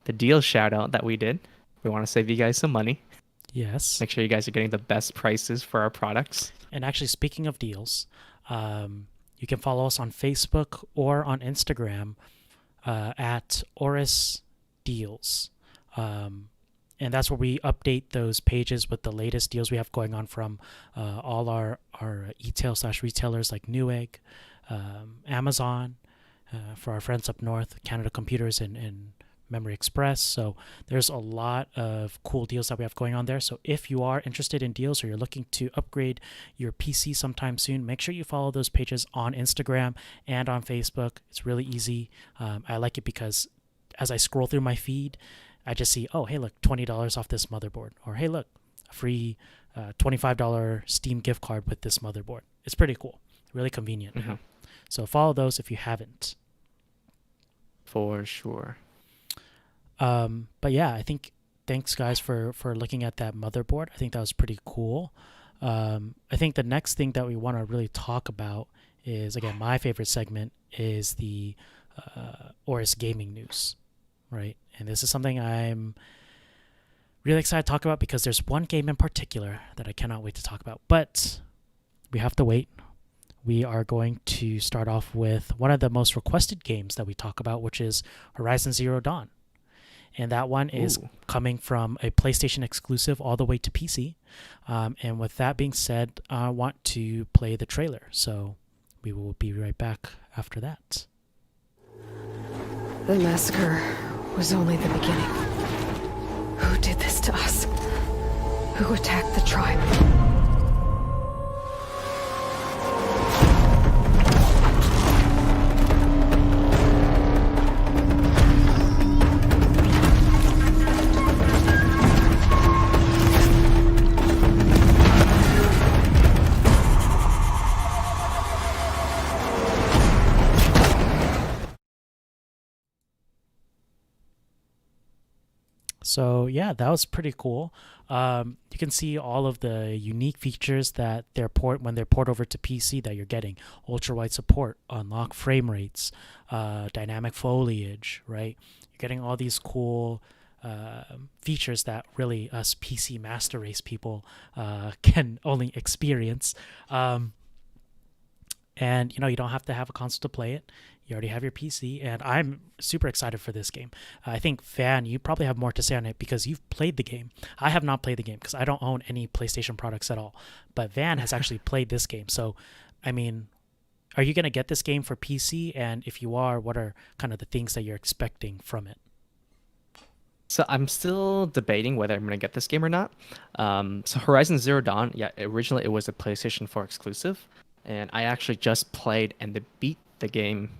the deal shout out that we did. We want to save you guys some money. Yes. Make sure you guys are getting the best prices for our products. And actually, speaking of deals, you can follow us on Facebook or on Instagram at AORUS Deals. And that's where we update those pages with the latest deals we have going on from all our e-tail/retailers like Newegg, Amazon, for our friends up north, Canada Computers and Memory Express. So there's a lot of cool deals that we have going on there. So if you are interested in deals or you're looking to upgrade your PC sometime soon, make sure you follow those pages on Instagram and on Facebook. It's really easy. I like it because as I scroll through my feed, I just see, oh, hey, look, $20 off this motherboard. Or, hey, look, a free $25 Steam gift card with this motherboard. It's pretty cool. Really convenient. Mm-hmm. So follow those if you haven't. For sure. But yeah, I think thanks guys for looking at that motherboard. I think that was pretty cool. I think the next thing that we want to really talk about is, again, my favorite segment is the AORUS gaming news, right? And this is something I'm really excited to talk about because there's one game in particular that I cannot wait to talk about, but we have to wait. We are going to start off with one of the most requested games that we talk about, which is Horizon Zero Dawn. And that one is coming from a PlayStation exclusive all the way to PC. And with that being said, I want to play the trailer. So we will be right back after that. The massacre was only the beginning. Who did this to us? Who attacked the tribe? So yeah, that was pretty cool. You can see all of the unique features that when they're port over to PC that you're getting. Ultra wide support, unlock frame rates, dynamic foliage, right? You're getting all these cool features that really us PC master race people can only experience. And you don't have to have a console to play it. You already have your PC, and I'm super excited for this game. I think, Van, you probably have more to say on it because you've played the game. I have not played the game because I don't own any PlayStation products at all. But Van has actually played this game. So, I mean, are you going to get this game for PC? And if you are, what are kind of the things that you're expecting from it? So I'm still debating whether I'm going to get this game or not. So Horizon Zero Dawn, yeah, originally it was a PlayStation 4 exclusive. And I actually just played and beat the game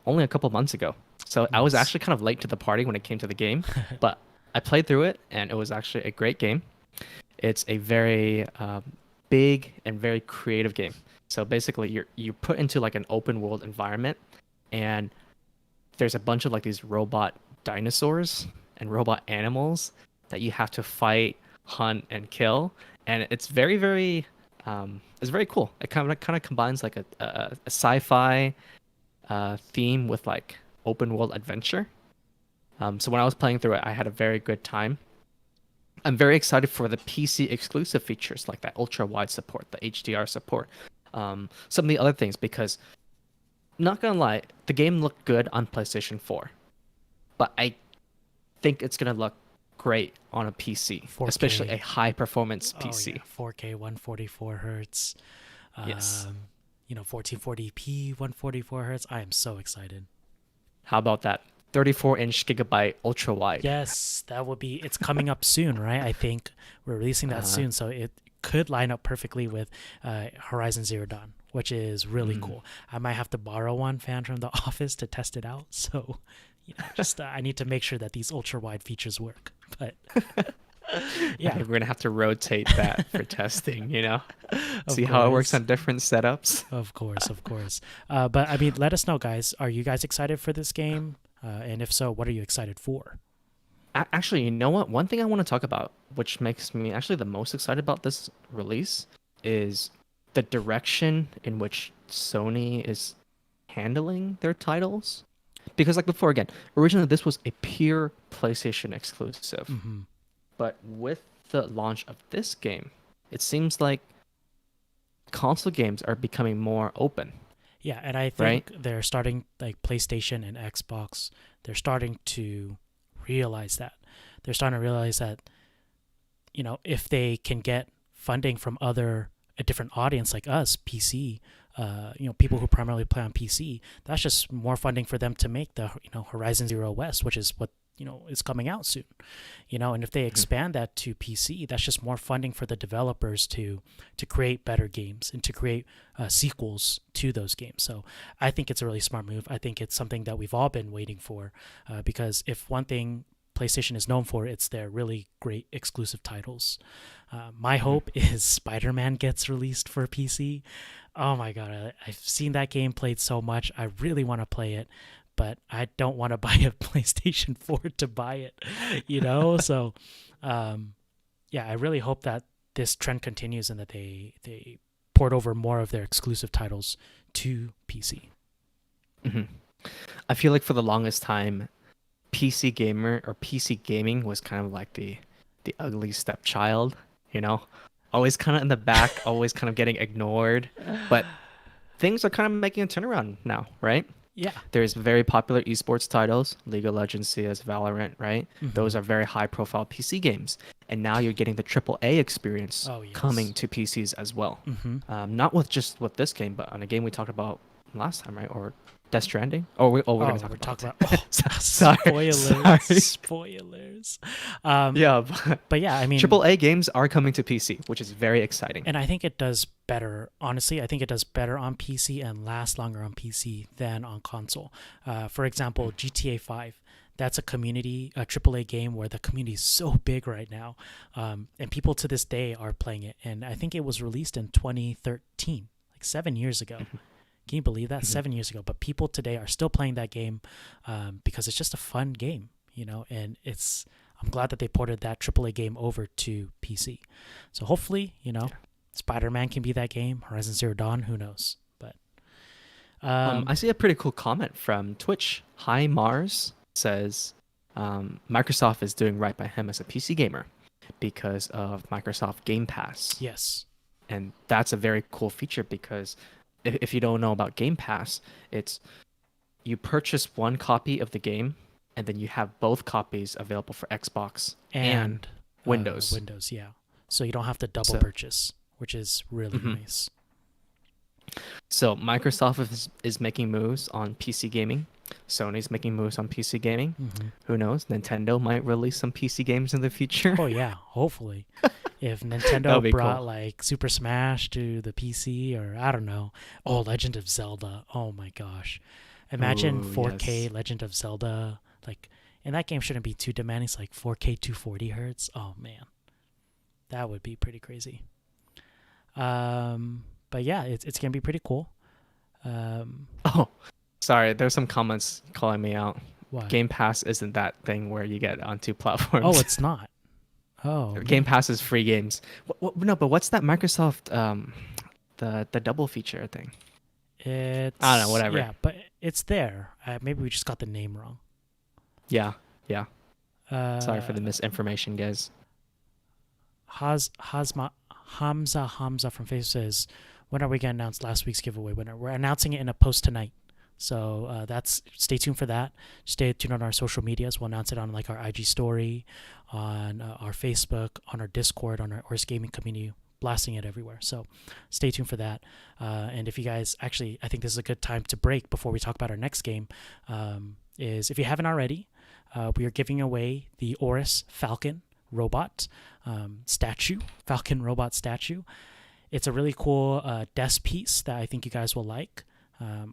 only a couple months ago. So I was actually kind of late to the party when it came to the game, but I played through it and it was actually a great game. It's a very big and very creative game. So basically you're put into like an open world environment and there's a bunch of like these robot dinosaurs and robot animals that you have to fight, hunt, and kill. And it's very, very it's very cool. It kind of combines like a sci-fi theme with like open world adventure. So when I was playing through it, I had a very good time. I'm very excited for the PC exclusive features like that ultra wide support, the HDR support, some of the other things, because not gonna lie, the game looked good on PlayStation 4, but I think it's gonna look great on a PC, 4K. Especially a high performance PC. Oh, yeah. 4K 144 hertz. Yes. 1440p 144 hertz. I am so excited. How about that 34-inch Gigabyte ultra wide? Yes, that would be. It's coming up soon, right? I think we're releasing that soon, so it could line up perfectly with Horizon Zero Dawn, which is really cool. I might have to borrow one fan from the office to test it out. So, I need to make sure that these ultra wide features work. But yeah, we're gonna have to rotate that for testing. See how it course. works on different setups. Of course. But I mean, let us know, guys. Are you guys excited for this game? And if so, what are you excited for? Actually, you know what? One thing I want to talk about, which makes me actually the most excited about this release, is the direction in which Sony is handling their titles. Because like before, again, originally this was a pure PlayStation exclusive. Mm-hmm. But with the launch of this game, it seems like console games are becoming more open. Yeah, and I think they're starting, like PlayStation and Xbox, they're starting to realize that. They're starting to realize that, if they can get funding from a different audience like us, PC people who primarily play on PC, that's just more funding for them to make the Horizon Zero West, which is what is coming out soon. And if they expand that to PC, that's just more funding for the developers to create better games and to create sequels to those games. So I think it's a really smart move. I think it's something that we've all been waiting for, because if one thing PlayStation is known for, it's their really great exclusive titles. My hope is Spider-Man gets released for PC. Oh my god, I've seen that game played so much. I really want to play it, but I don't want to buy a PlayStation 4 to buy it, So, I really hope that this trend continues and that they port over more of their exclusive titles to PC. I feel like for the longest time, PC gamer or PC gaming was kind of like the ugly stepchild, always kind of in the back, always kind of getting ignored. But things are kind of making a turnaround now, right? Yeah. There's very popular esports titles, League of Legends, CS, Valorant, right? Those are very high profile PC games. And now you're getting the AAA experience coming to PCs as well. Not with this game, but on a game we talked about last time, right? Or Death Stranding? We're going to talk about Spoilers. But yeah, I mean, AAA games are coming to PC, which is very exciting. And I think it does better. Honestly, I think it does better on PC and lasts longer on PC than on console. For example, GTA 5. That's a AAA game where the community is so big right now. And people to this day are playing it. And I think it was released in 2013, like 7 years ago. Can you believe that? 7 years ago. But people today are still playing that game because it's just a fun game, and I'm glad that they ported that AAA game over to PC. So hopefully, Spider-Man can be that game. Horizon Zero Dawn, who knows? But I see a pretty cool comment from Twitch. Hi Mars says Microsoft is doing right by him as a PC gamer because of Microsoft Game Pass. Yes. And that's a very cool feature because if you don't know about Game Pass, it's you purchase one copy of the game and then you have both copies available for Xbox and Windows. Windows, yeah. So you don't have to double purchase, which is really nice. So Microsoft is making moves on PC gaming. Sony's making moves on PC gaming. Who knows? Nintendo might release some PC games in the future. Oh yeah, hopefully. If Nintendo brought like Super Smash to the PC, or I don't know, Legend of Zelda. Oh my gosh. Imagine 4K Legend of Zelda. And that game shouldn't be too demanding. It's like 4K 240 hertz. Oh man. That would be pretty crazy. But yeah, it's going to be pretty cool. Sorry, there's some comments calling me out. What? Game Pass isn't that thing where you get on two platforms. Oh, it's not. Oh. Game Pass is free games. No, but what's that Microsoft the double feature thing? I don't know, whatever. Yeah, but it's there. Maybe we just got the name wrong. Yeah. Sorry for the misinformation, guys. Hamza from Facebook says, when are we going to announce last week's giveaway winner? We're announcing it in a post tonight. So stay tuned for that. Stay tuned on our social medias. We'll announce it on like our IG story, on our Facebook, on our Discord, on our AORUS Gaming community, blasting it everywhere. So stay tuned for that. And if you guys, actually, I think this is a good time to break before we talk about our next game, is if you haven't already, we are giving away the AORUS Falcon Robot statue, Falcon Robot statue. It's a really cool desk piece that I think you guys will like.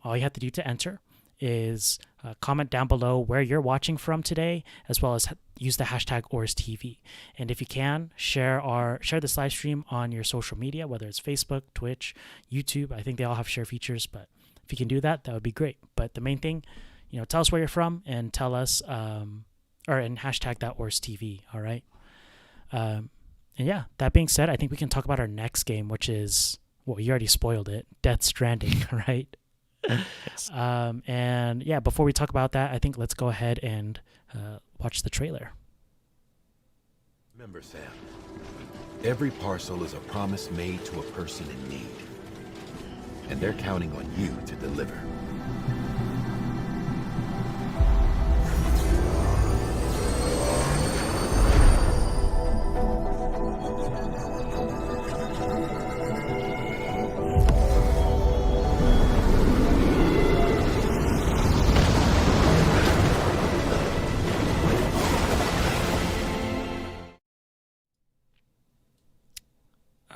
All you have to do to enter is comment down below where you're watching from today, as well as use the hashtag AORUS TV. And if you can, share this live stream on your social media, whether it's Facebook, Twitch, YouTube. I think they all have share features, but if you can do that, that would be great. But the main thing, tell us where you're from and tell us, and hashtag that AORUS TV. All right. And yeah, that being said, I think we can talk about our next game, which is, well, you already spoiled it, Death Stranding, right? Yes. And yeah, before we talk about that, I think let's go ahead and watch the trailer. Remember, Sam, every parcel is a promise made to a person in need. And they're counting on you to deliver.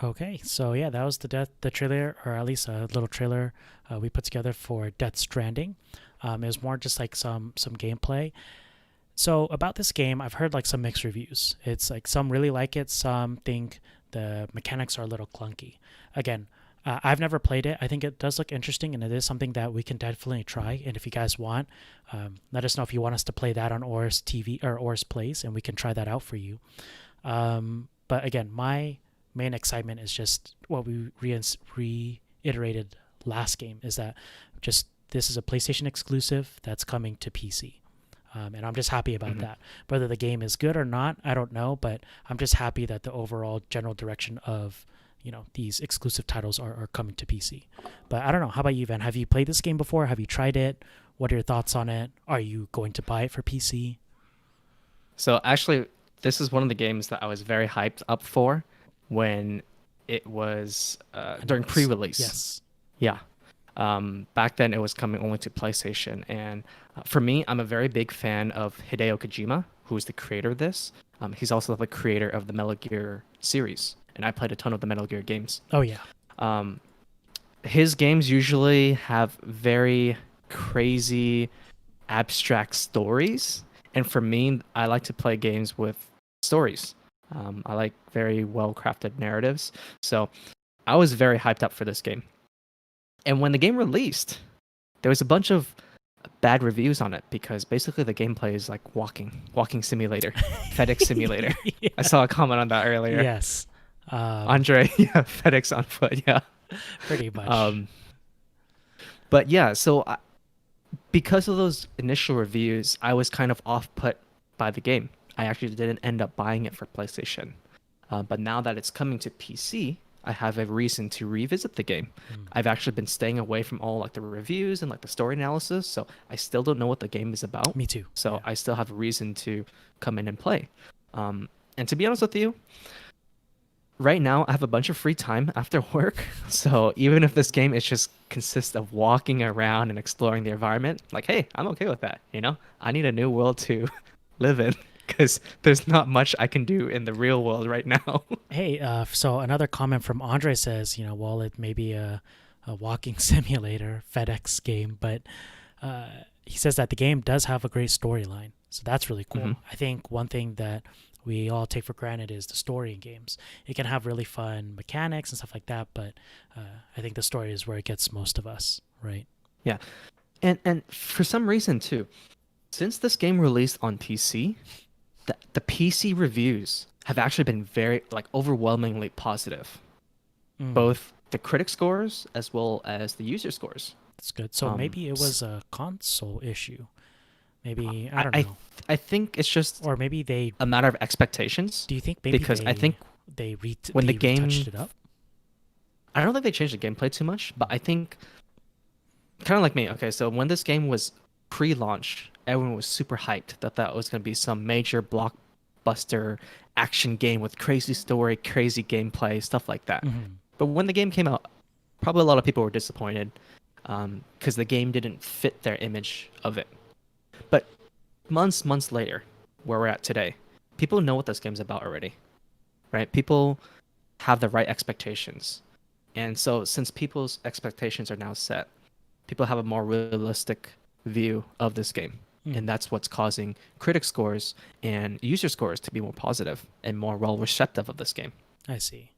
Okay, so yeah, that was the trailer, or at least a little trailer we put together for Death Stranding. It was more just like some gameplay. So about this game, I've heard like some mixed reviews. It's like some really like it, some think the mechanics are a little clunky. Again, I've never played it. I think it does look interesting, and it is something that we can definitely try. And if you guys want, let us know if you want us to play that on AORUS TV or AORUS Plays, and we can try that out for you. But again, my main excitement is just what we reiterated last game, is that just this is a PlayStation exclusive that's coming to PC. And I'm just happy about that. Whether the game is good or not, I don't know, but I'm just happy that the overall general direction of, you know, these exclusive titles are coming to PC. But I don't know. How about you, Van? Have you played this game before? Have you tried it? What are your thoughts on it? Are you going to buy it for PC? So actually, this is one of the games that I was very hyped up for when it was during pre-release. Yes. Yeah. Back then, it was coming only to PlayStation. And for me, I'm a very big fan of Hideo Kojima, who is the creator of this. He's also the creator of the Metal Gear series. And I played a ton of the Metal Gear games. Oh, yeah. His games usually have very crazy, abstract stories. And for me, I like to play games with stories. I like very well-crafted narratives. So I was very hyped up for this game. And when the game released, there was a bunch of bad reviews on it because basically the gameplay is like walking simulator, FedEx simulator. Yeah. I saw a comment on that earlier. Yes. Andre, yeah, FedEx on foot, yeah. Pretty much. But yeah, so because of those initial reviews, I was kind of off-put by the game. I actually didn't end up buying it for PlayStation. But now that it's coming to PC, I have a reason to revisit the game. I've actually been staying away from all like the reviews and like the story analysis, so I still don't know what the game is about. Me too. So Yeah. I still have a reason to come in and play. And to be honest with you, right now I have a bunch of free time after work. So even if this game is just consists of walking around and exploring the environment, like, hey, I'm okay with that. You know, I need a new world to live in, because there's not much I can do in the real world right now. Hey, so another comment from Andre says, you know, well, it may be a walking simulator FedEx game, but he says that the game does have a great storyline. So that's really cool. I think one thing that we all take for granted is the story in games. It can have really fun mechanics and stuff like that, but I think the story is where it gets most of us, right? Yeah. And for some reason too, since this game released on PC, the PC reviews have actually been very, like, overwhelmingly positive. Both the critic scores as well as the user scores. That's good. So maybe it was a console issue. Maybe, I don't know. I think it's just Or maybe they... a matter of expectations. Do you think maybe because they, I think they when the game retouched it up? I don't think they changed the gameplay too much, but I think kind of like me. Okay, so when this game was pre-launch, everyone was super hyped that that was going to be some major blockbuster action game with crazy story, crazy gameplay, stuff like that. But when the game came out, probably a lot of people were disappointed because the game didn't fit their image of it. But months later, where we're at today, people know what this game's about already, right? People have the right expectations. And so since people's expectations are now set, people have a more realistic view of this game. And that's what's causing critic scores and user scores to be more positive and more well receptive of this game. I see.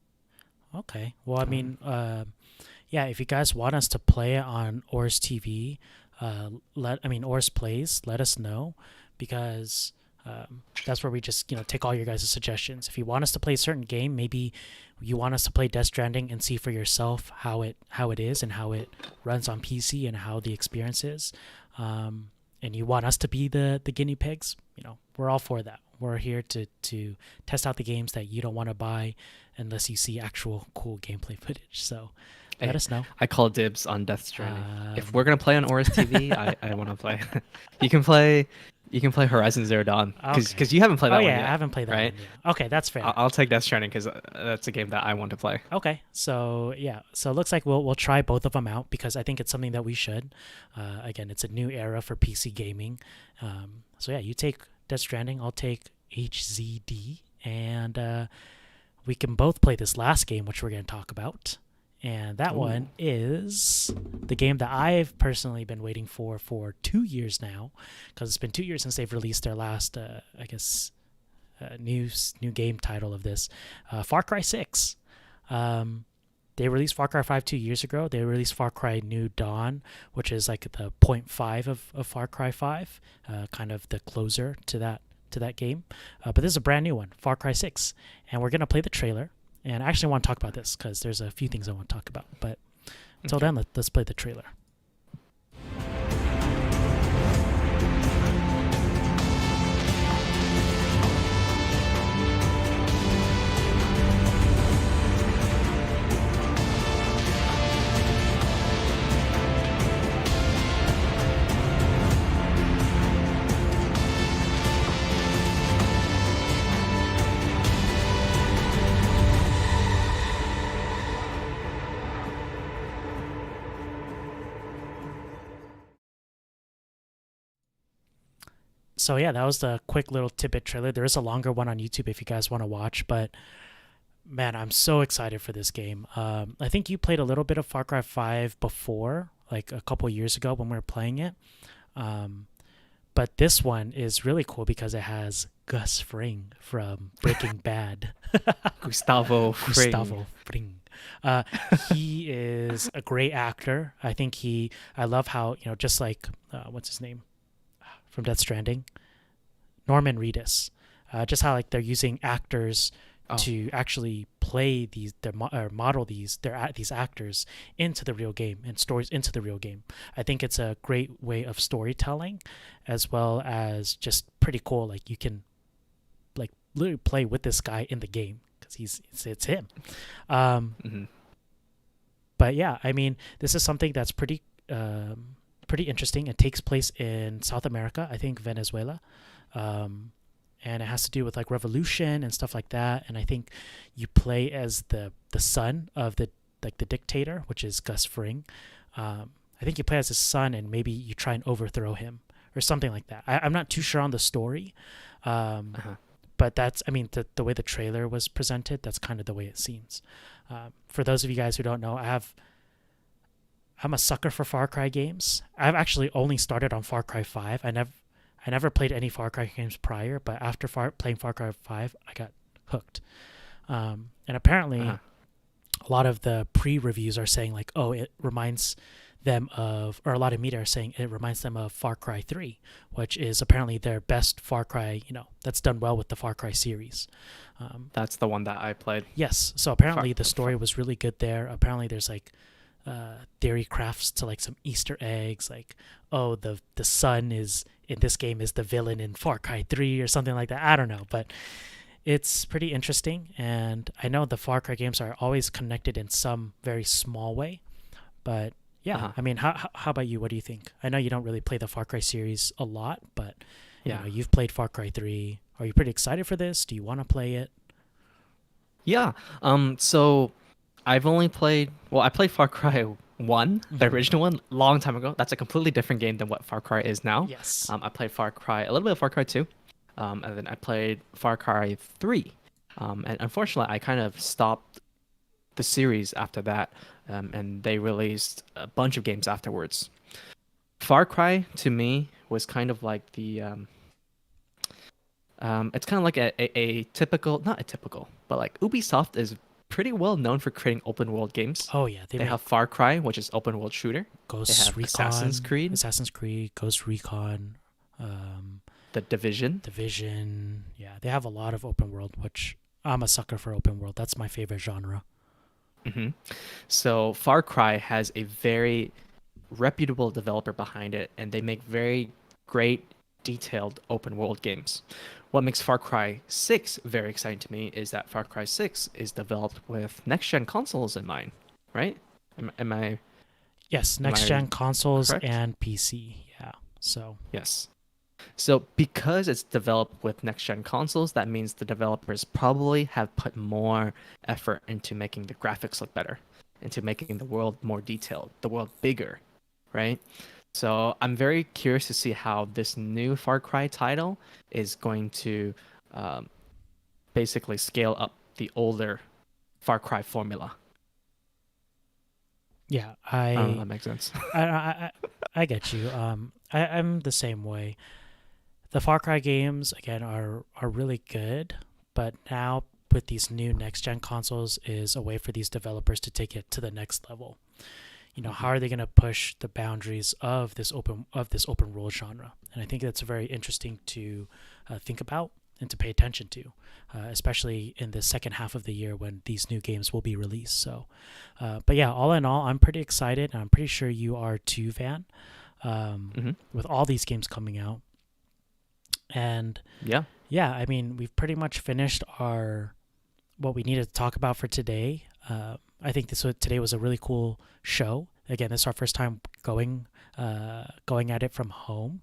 Okay. Well, I mean, yeah, if you guys want us to play it on AORUS TV, AORUS Plays, let us know, because that's where we just, you know, take all your guys' suggestions. If you want us to play a certain game, maybe you want us to play Death Stranding and see for yourself how it is and how it runs on PC and how the experience is. And you want us to be the guinea pigs, you know, we're all for that. We're here to test out the games that you don't want to buy unless you see actual cool gameplay footage. So let us know. I call dibs on Death Stranding. If we're gonna play on AORUS TV, I want to play. You can play Horizon Zero Dawn because you haven't played that one yet. I haven't played that right? one yet. Okay, that's fair. I'll take Death Stranding because that's a game that I want to play. Okay, so yeah, so it looks like we'll try both of them out because I think it's something that we should. Again, it's a new era for PC gaming. So yeah, you take Death Stranding, I'll take HZD, and we can both play this last game, which we're going to talk about. And that one is the game that I've personally been waiting for 2 years now, because it's been 2 years since they've released their last, new game title of this, Far Cry 6. They released Far Cry 5 2 years ago. They released Far Cry New Dawn, which is like the 0.5 of Far Cry 5, kind of the closer to that game. But this is a brand new one, Far Cry 6, and we're gonna play the trailer. And I actually want to talk about this because there's a few things I want to talk about. But until then, let's play the trailer. So yeah, that was the quick little tidbit trailer. There is a longer one on YouTube if you guys want to watch, but man, I'm so excited for this game. I think you played a little bit of Far Cry 5 before, like a couple years ago when we were playing it. But this one is really cool because it has Gus Fring from Breaking Bad. Gustavo Fring. Gustavo Fring. He is a great actor. I love how, just like, what's his name? From Death Stranding, Norman Reedus. Just how like they're using actors to actually play model these actors into the real game and stories into the real game. I think it's a great way of storytelling, as well as just pretty cool. Like you can like literally play with this guy in the game because it's him. But yeah, I mean, this is something that's pretty interesting. It takes place in South America, I think Venezuela, and it has to do with like revolution and stuff like that. And I think you play as the son of the dictator, which is Gus Fring. I think you play as his son, and maybe you try and overthrow him or something like that. I'm not too sure on the story, but that's, I mean, the way the trailer was presented, that's kind of the way it seems. For those of you guys who don't know, I'm a sucker for Far Cry games. I've actually only started on Far Cry 5. I never played any Far Cry games prior, but after playing Far Cry 5, I got hooked. And apparently, a lot of the pre-reviews are saying like, oh, it reminds them of, or a lot of media are saying it reminds them of Far Cry 3, which is apparently their best Far Cry, that's done well with the Far Cry series. That's the one that I played. Yes. So apparently the story was really good there. Apparently there's like, theory crafts to like some Easter eggs, like, oh, the son is in this game is the villain in Far Cry 3 or something like that. I don't know, but it's pretty interesting. And I know the Far Cry games are always connected in some very small way, but yeah, I mean, how about you? What do you think? I know you don't really play the Far Cry series a lot, but you've played Far Cry 3. Are you pretty excited for this? Do you want to play it? Yeah. So I've only played, I played Far Cry 1, the original one, long time ago. That's a completely different game than what Far Cry is now. Yes. I played a little bit of Far Cry 2, and then I played Far Cry 3. And unfortunately, I kind of stopped the series after that, and they released a bunch of games afterwards. Far Cry, to me, was kind of like the... it's kind of like a typical, not a typical, but like Ubisoft is pretty well known for creating open world games. Oh yeah, they have Far Cry, which is open world shooter. Ghost Recon, Assassin's Creed, Ghost Recon, The Division. Yeah, they have a lot of open world, which I'm a sucker for open world. That's my favorite genre. So Far Cry has a very reputable developer behind it, and they make very great, detailed open world games. What makes Far Cry 6 very exciting to me is that Far Cry 6 is developed with next-gen consoles in mind, right? Am I... Yes, next-gen consoles correct? And PC, yeah. So yes. So because it's developed with next-gen consoles, that means the developers probably have put more effort into making the graphics look better, into making the world more detailed, the world bigger, right? So I'm very curious to see how this new Far Cry title is going to basically scale up the older Far Cry formula. Yeah, I don't know if that makes sense. I get you. I'm the same way. The Far Cry games again are really good, but now with these new next gen consoles is a way for these developers to take it to the next level. You know, how are they going to push the boundaries of this open world genre? And I think that's very interesting to think about and to pay attention to, especially in the second half of the year when these new games will be released. So, but yeah, all in all, I'm pretty excited. And I'm pretty sure you are too, Van, with all these games coming out. And yeah, I mean, we've pretty much finished what we needed to talk about for today. I think today was a really cool show. Again, this is our first time going at it from home.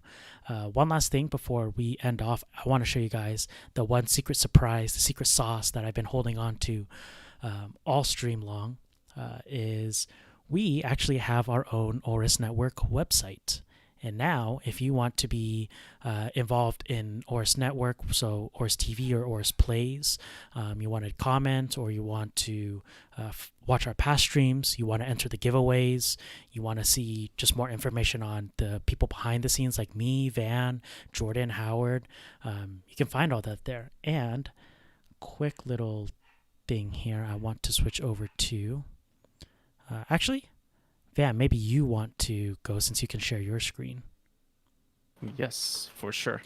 One last thing before we end off, I want to show you guys the one secret surprise, the secret sauce that I've been holding on to all stream long. Is we actually have our own AORUS Network website. And now, if you want to be involved in AORUS Network, so AORUS TV or AORUS Plays, you want to comment or you want to watch our past streams, you want to enter the giveaways, you want to see just more information on the people behind the scenes like me, Van, Jordan, Howard, you can find all that there. And quick little thing here, I want to switch over to, actually, Van, maybe you want to go since you can share your screen. Yes, for sure.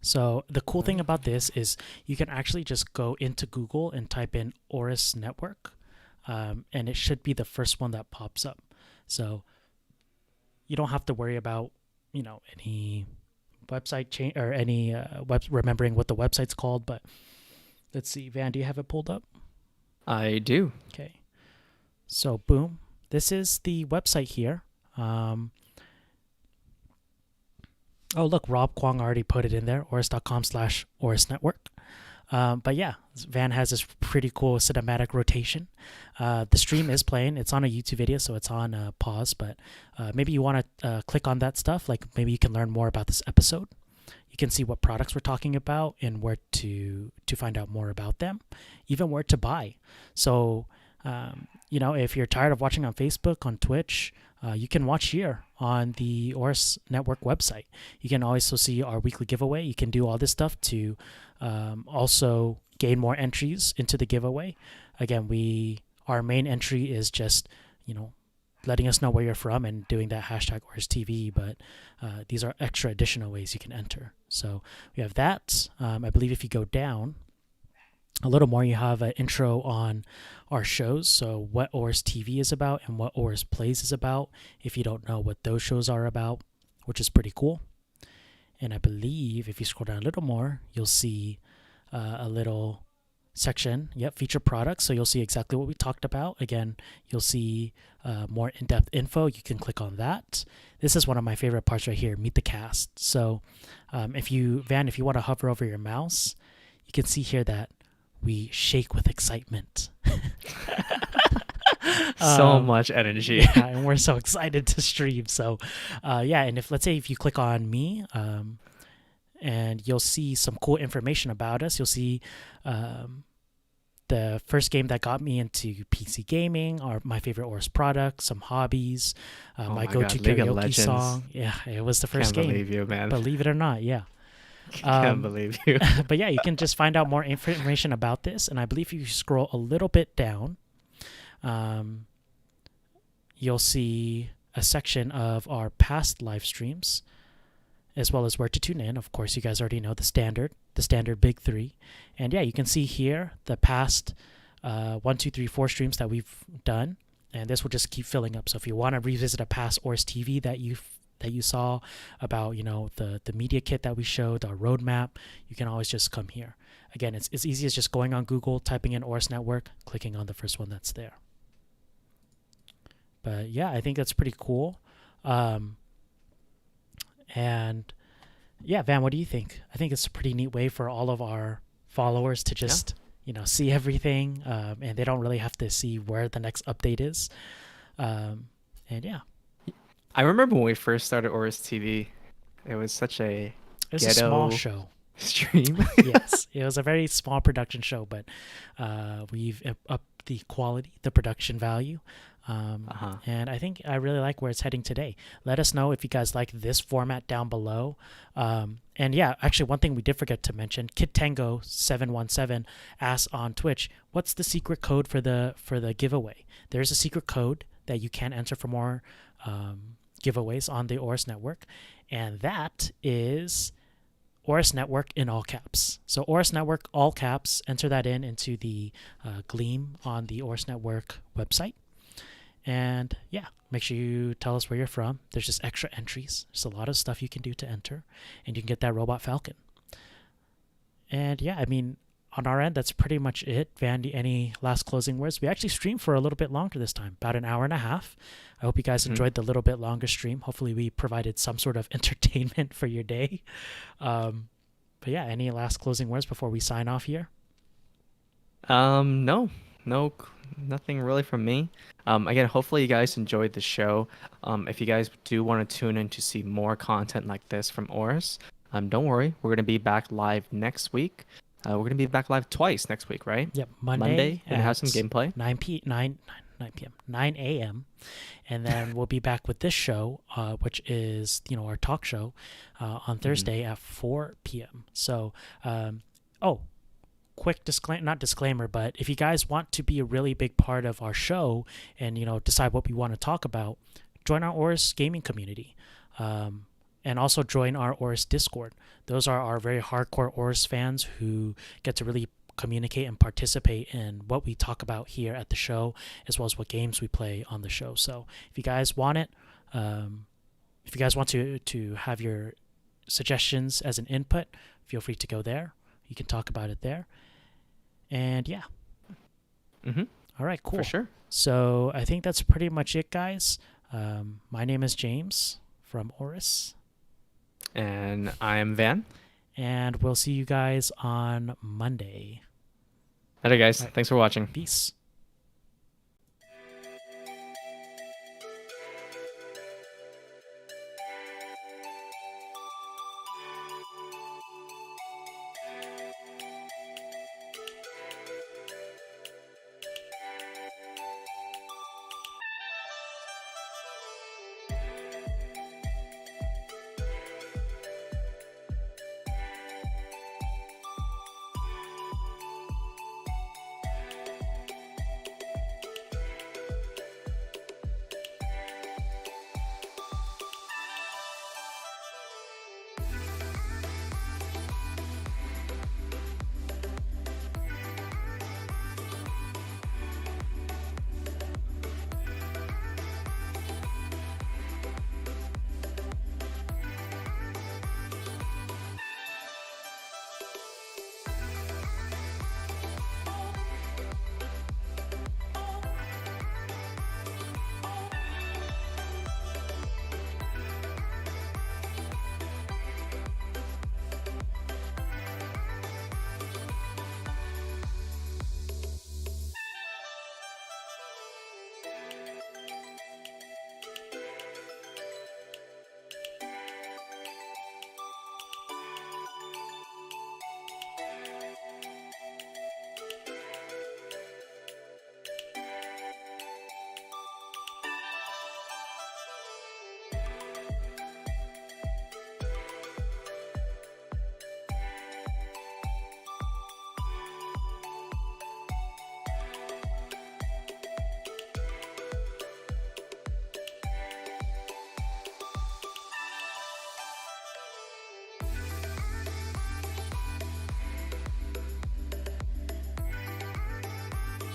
So the cool thing about this is you can actually just go into Google and type in AORUS Network, and it should be the first one that pops up. So you don't have to worry about, any website change or any remembering what the website's called. But let's see, Van, do you have it pulled up? I do. Okay. So boom, this is the website here. Oh, look, Rob Kwong already put it in there, AORUS.com/AORUS Network. But yeah, Van has this pretty cool cinematic rotation. The stream is playing. It's on a YouTube video, so it's on pause. But maybe you want to click on that stuff. Like maybe you can learn more about this episode. You can see what products we're talking about and where to find out more about them, even where to buy. So if you're tired of watching on Facebook, on Twitch, you can watch here on the AORUS Network website. You can also see our weekly giveaway. You can do all this stuff to also gain more entries into the giveaway. Again, our main entry is just, letting us know where you're from and doing that hashtag AORUS TV, but these are extra additional ways you can enter. So we have that. I believe if you go down a little more, you have an intro on our shows, so what AORUS TV is about and what AORUS Plays is about, if you don't know what those shows are about, which is pretty cool. And I believe if you scroll down a little more, you'll see a little section, feature products, so you'll see exactly what we talked about. Again, you'll see more in-depth info. You can click on that. This is one of my favorite parts right here, meet the cast. So if you want to hover over your mouse, you can see here that we shake with excitement. So much energy. Yeah, and we're so excited to stream. So, and let's say if you click on me, and you'll see some cool information about us. You'll see the first game that got me into PC gaming, or my favorite AORUS product, some hobbies, my go-to karaoke song. Yeah, it was the first game. Can't believe you, man. Believe it or not, yeah. Can't believe you. But yeah, you can just find out more information about this. And I believe if you scroll a little bit down, you'll see a section of our past live streams, as well as where to tune in. Of course, you guys already know the standard big three. And yeah, you can see here the past 1, 2, 3, 4 streams that we've done. And this will just keep filling up. So if you want to revisit a past AORUS TV that you saw about, the media kit that we showed, our roadmap, you can always just come here. Again, it's as easy as just going on Google, typing in AORUS Network, clicking on the first one that's there. But yeah, I think that's pretty cool. And yeah, Van, what do you think? I think it's a pretty neat way for all of our followers to just, see everything. And they don't really have to see where the next update is. And yeah. I remember when we first started AORUS TV, it was such a It was a small show. stream. Yes, it was a very small production show, but we've upped the quality, the production value. And I think I really like where it's heading today. Let us know if you guys like this format down below. And yeah, actually, one thing we did forget to mention, Kid Tango 717 asks on Twitch, what's the secret code for the giveaway? There's a secret code that you can enter for more giveaways on the AORUS Network, and that is AORUS Network in all caps. So AORUS Network, all caps, enter that into the Gleam on the AORUS Network website. And yeah, make sure you tell us where you're from. There's just extra entries. There's a lot of stuff you can do to enter, and you can get that Robot Falcon. And yeah, I mean, on our end, that's pretty much it. Vandy, any last closing words? We actually streamed for a little bit longer this time, about an hour and a half. I hope you guys enjoyed the little bit longer stream. Hopefully we provided some sort of entertainment for your day. But yeah, any last closing words before we sign off here? No, nothing really from me. Again, hopefully you guys enjoyed the show. If you guys do want to tune in to see more content like this from AORUS, don't worry, we're going to be back live next week. We're going to be back live twice next week, right? Yep, Monday and have some gameplay. 9 a.m. And then we'll be back with this show, which is, our talk show on Thursday at 4 p.m. So, quick disclaimer, but if you guys want to be a really big part of our show and, decide what we want to talk about, join our AORUS gaming community. And also join our AORUS Discord. Those are our very hardcore AORUS fans who get to really communicate and participate in what we talk about here at the show, as well as what games we play on the show. So if you guys want it, if you guys want to have your suggestions as an input, feel free to go there. You can talk about it there. And yeah. All right, cool. For sure. So I think that's pretty much it, guys. My name is James from AORUS. And I am Van. And we'll see you guys on Monday. Later, guys. All right. Thanks for watching. Peace.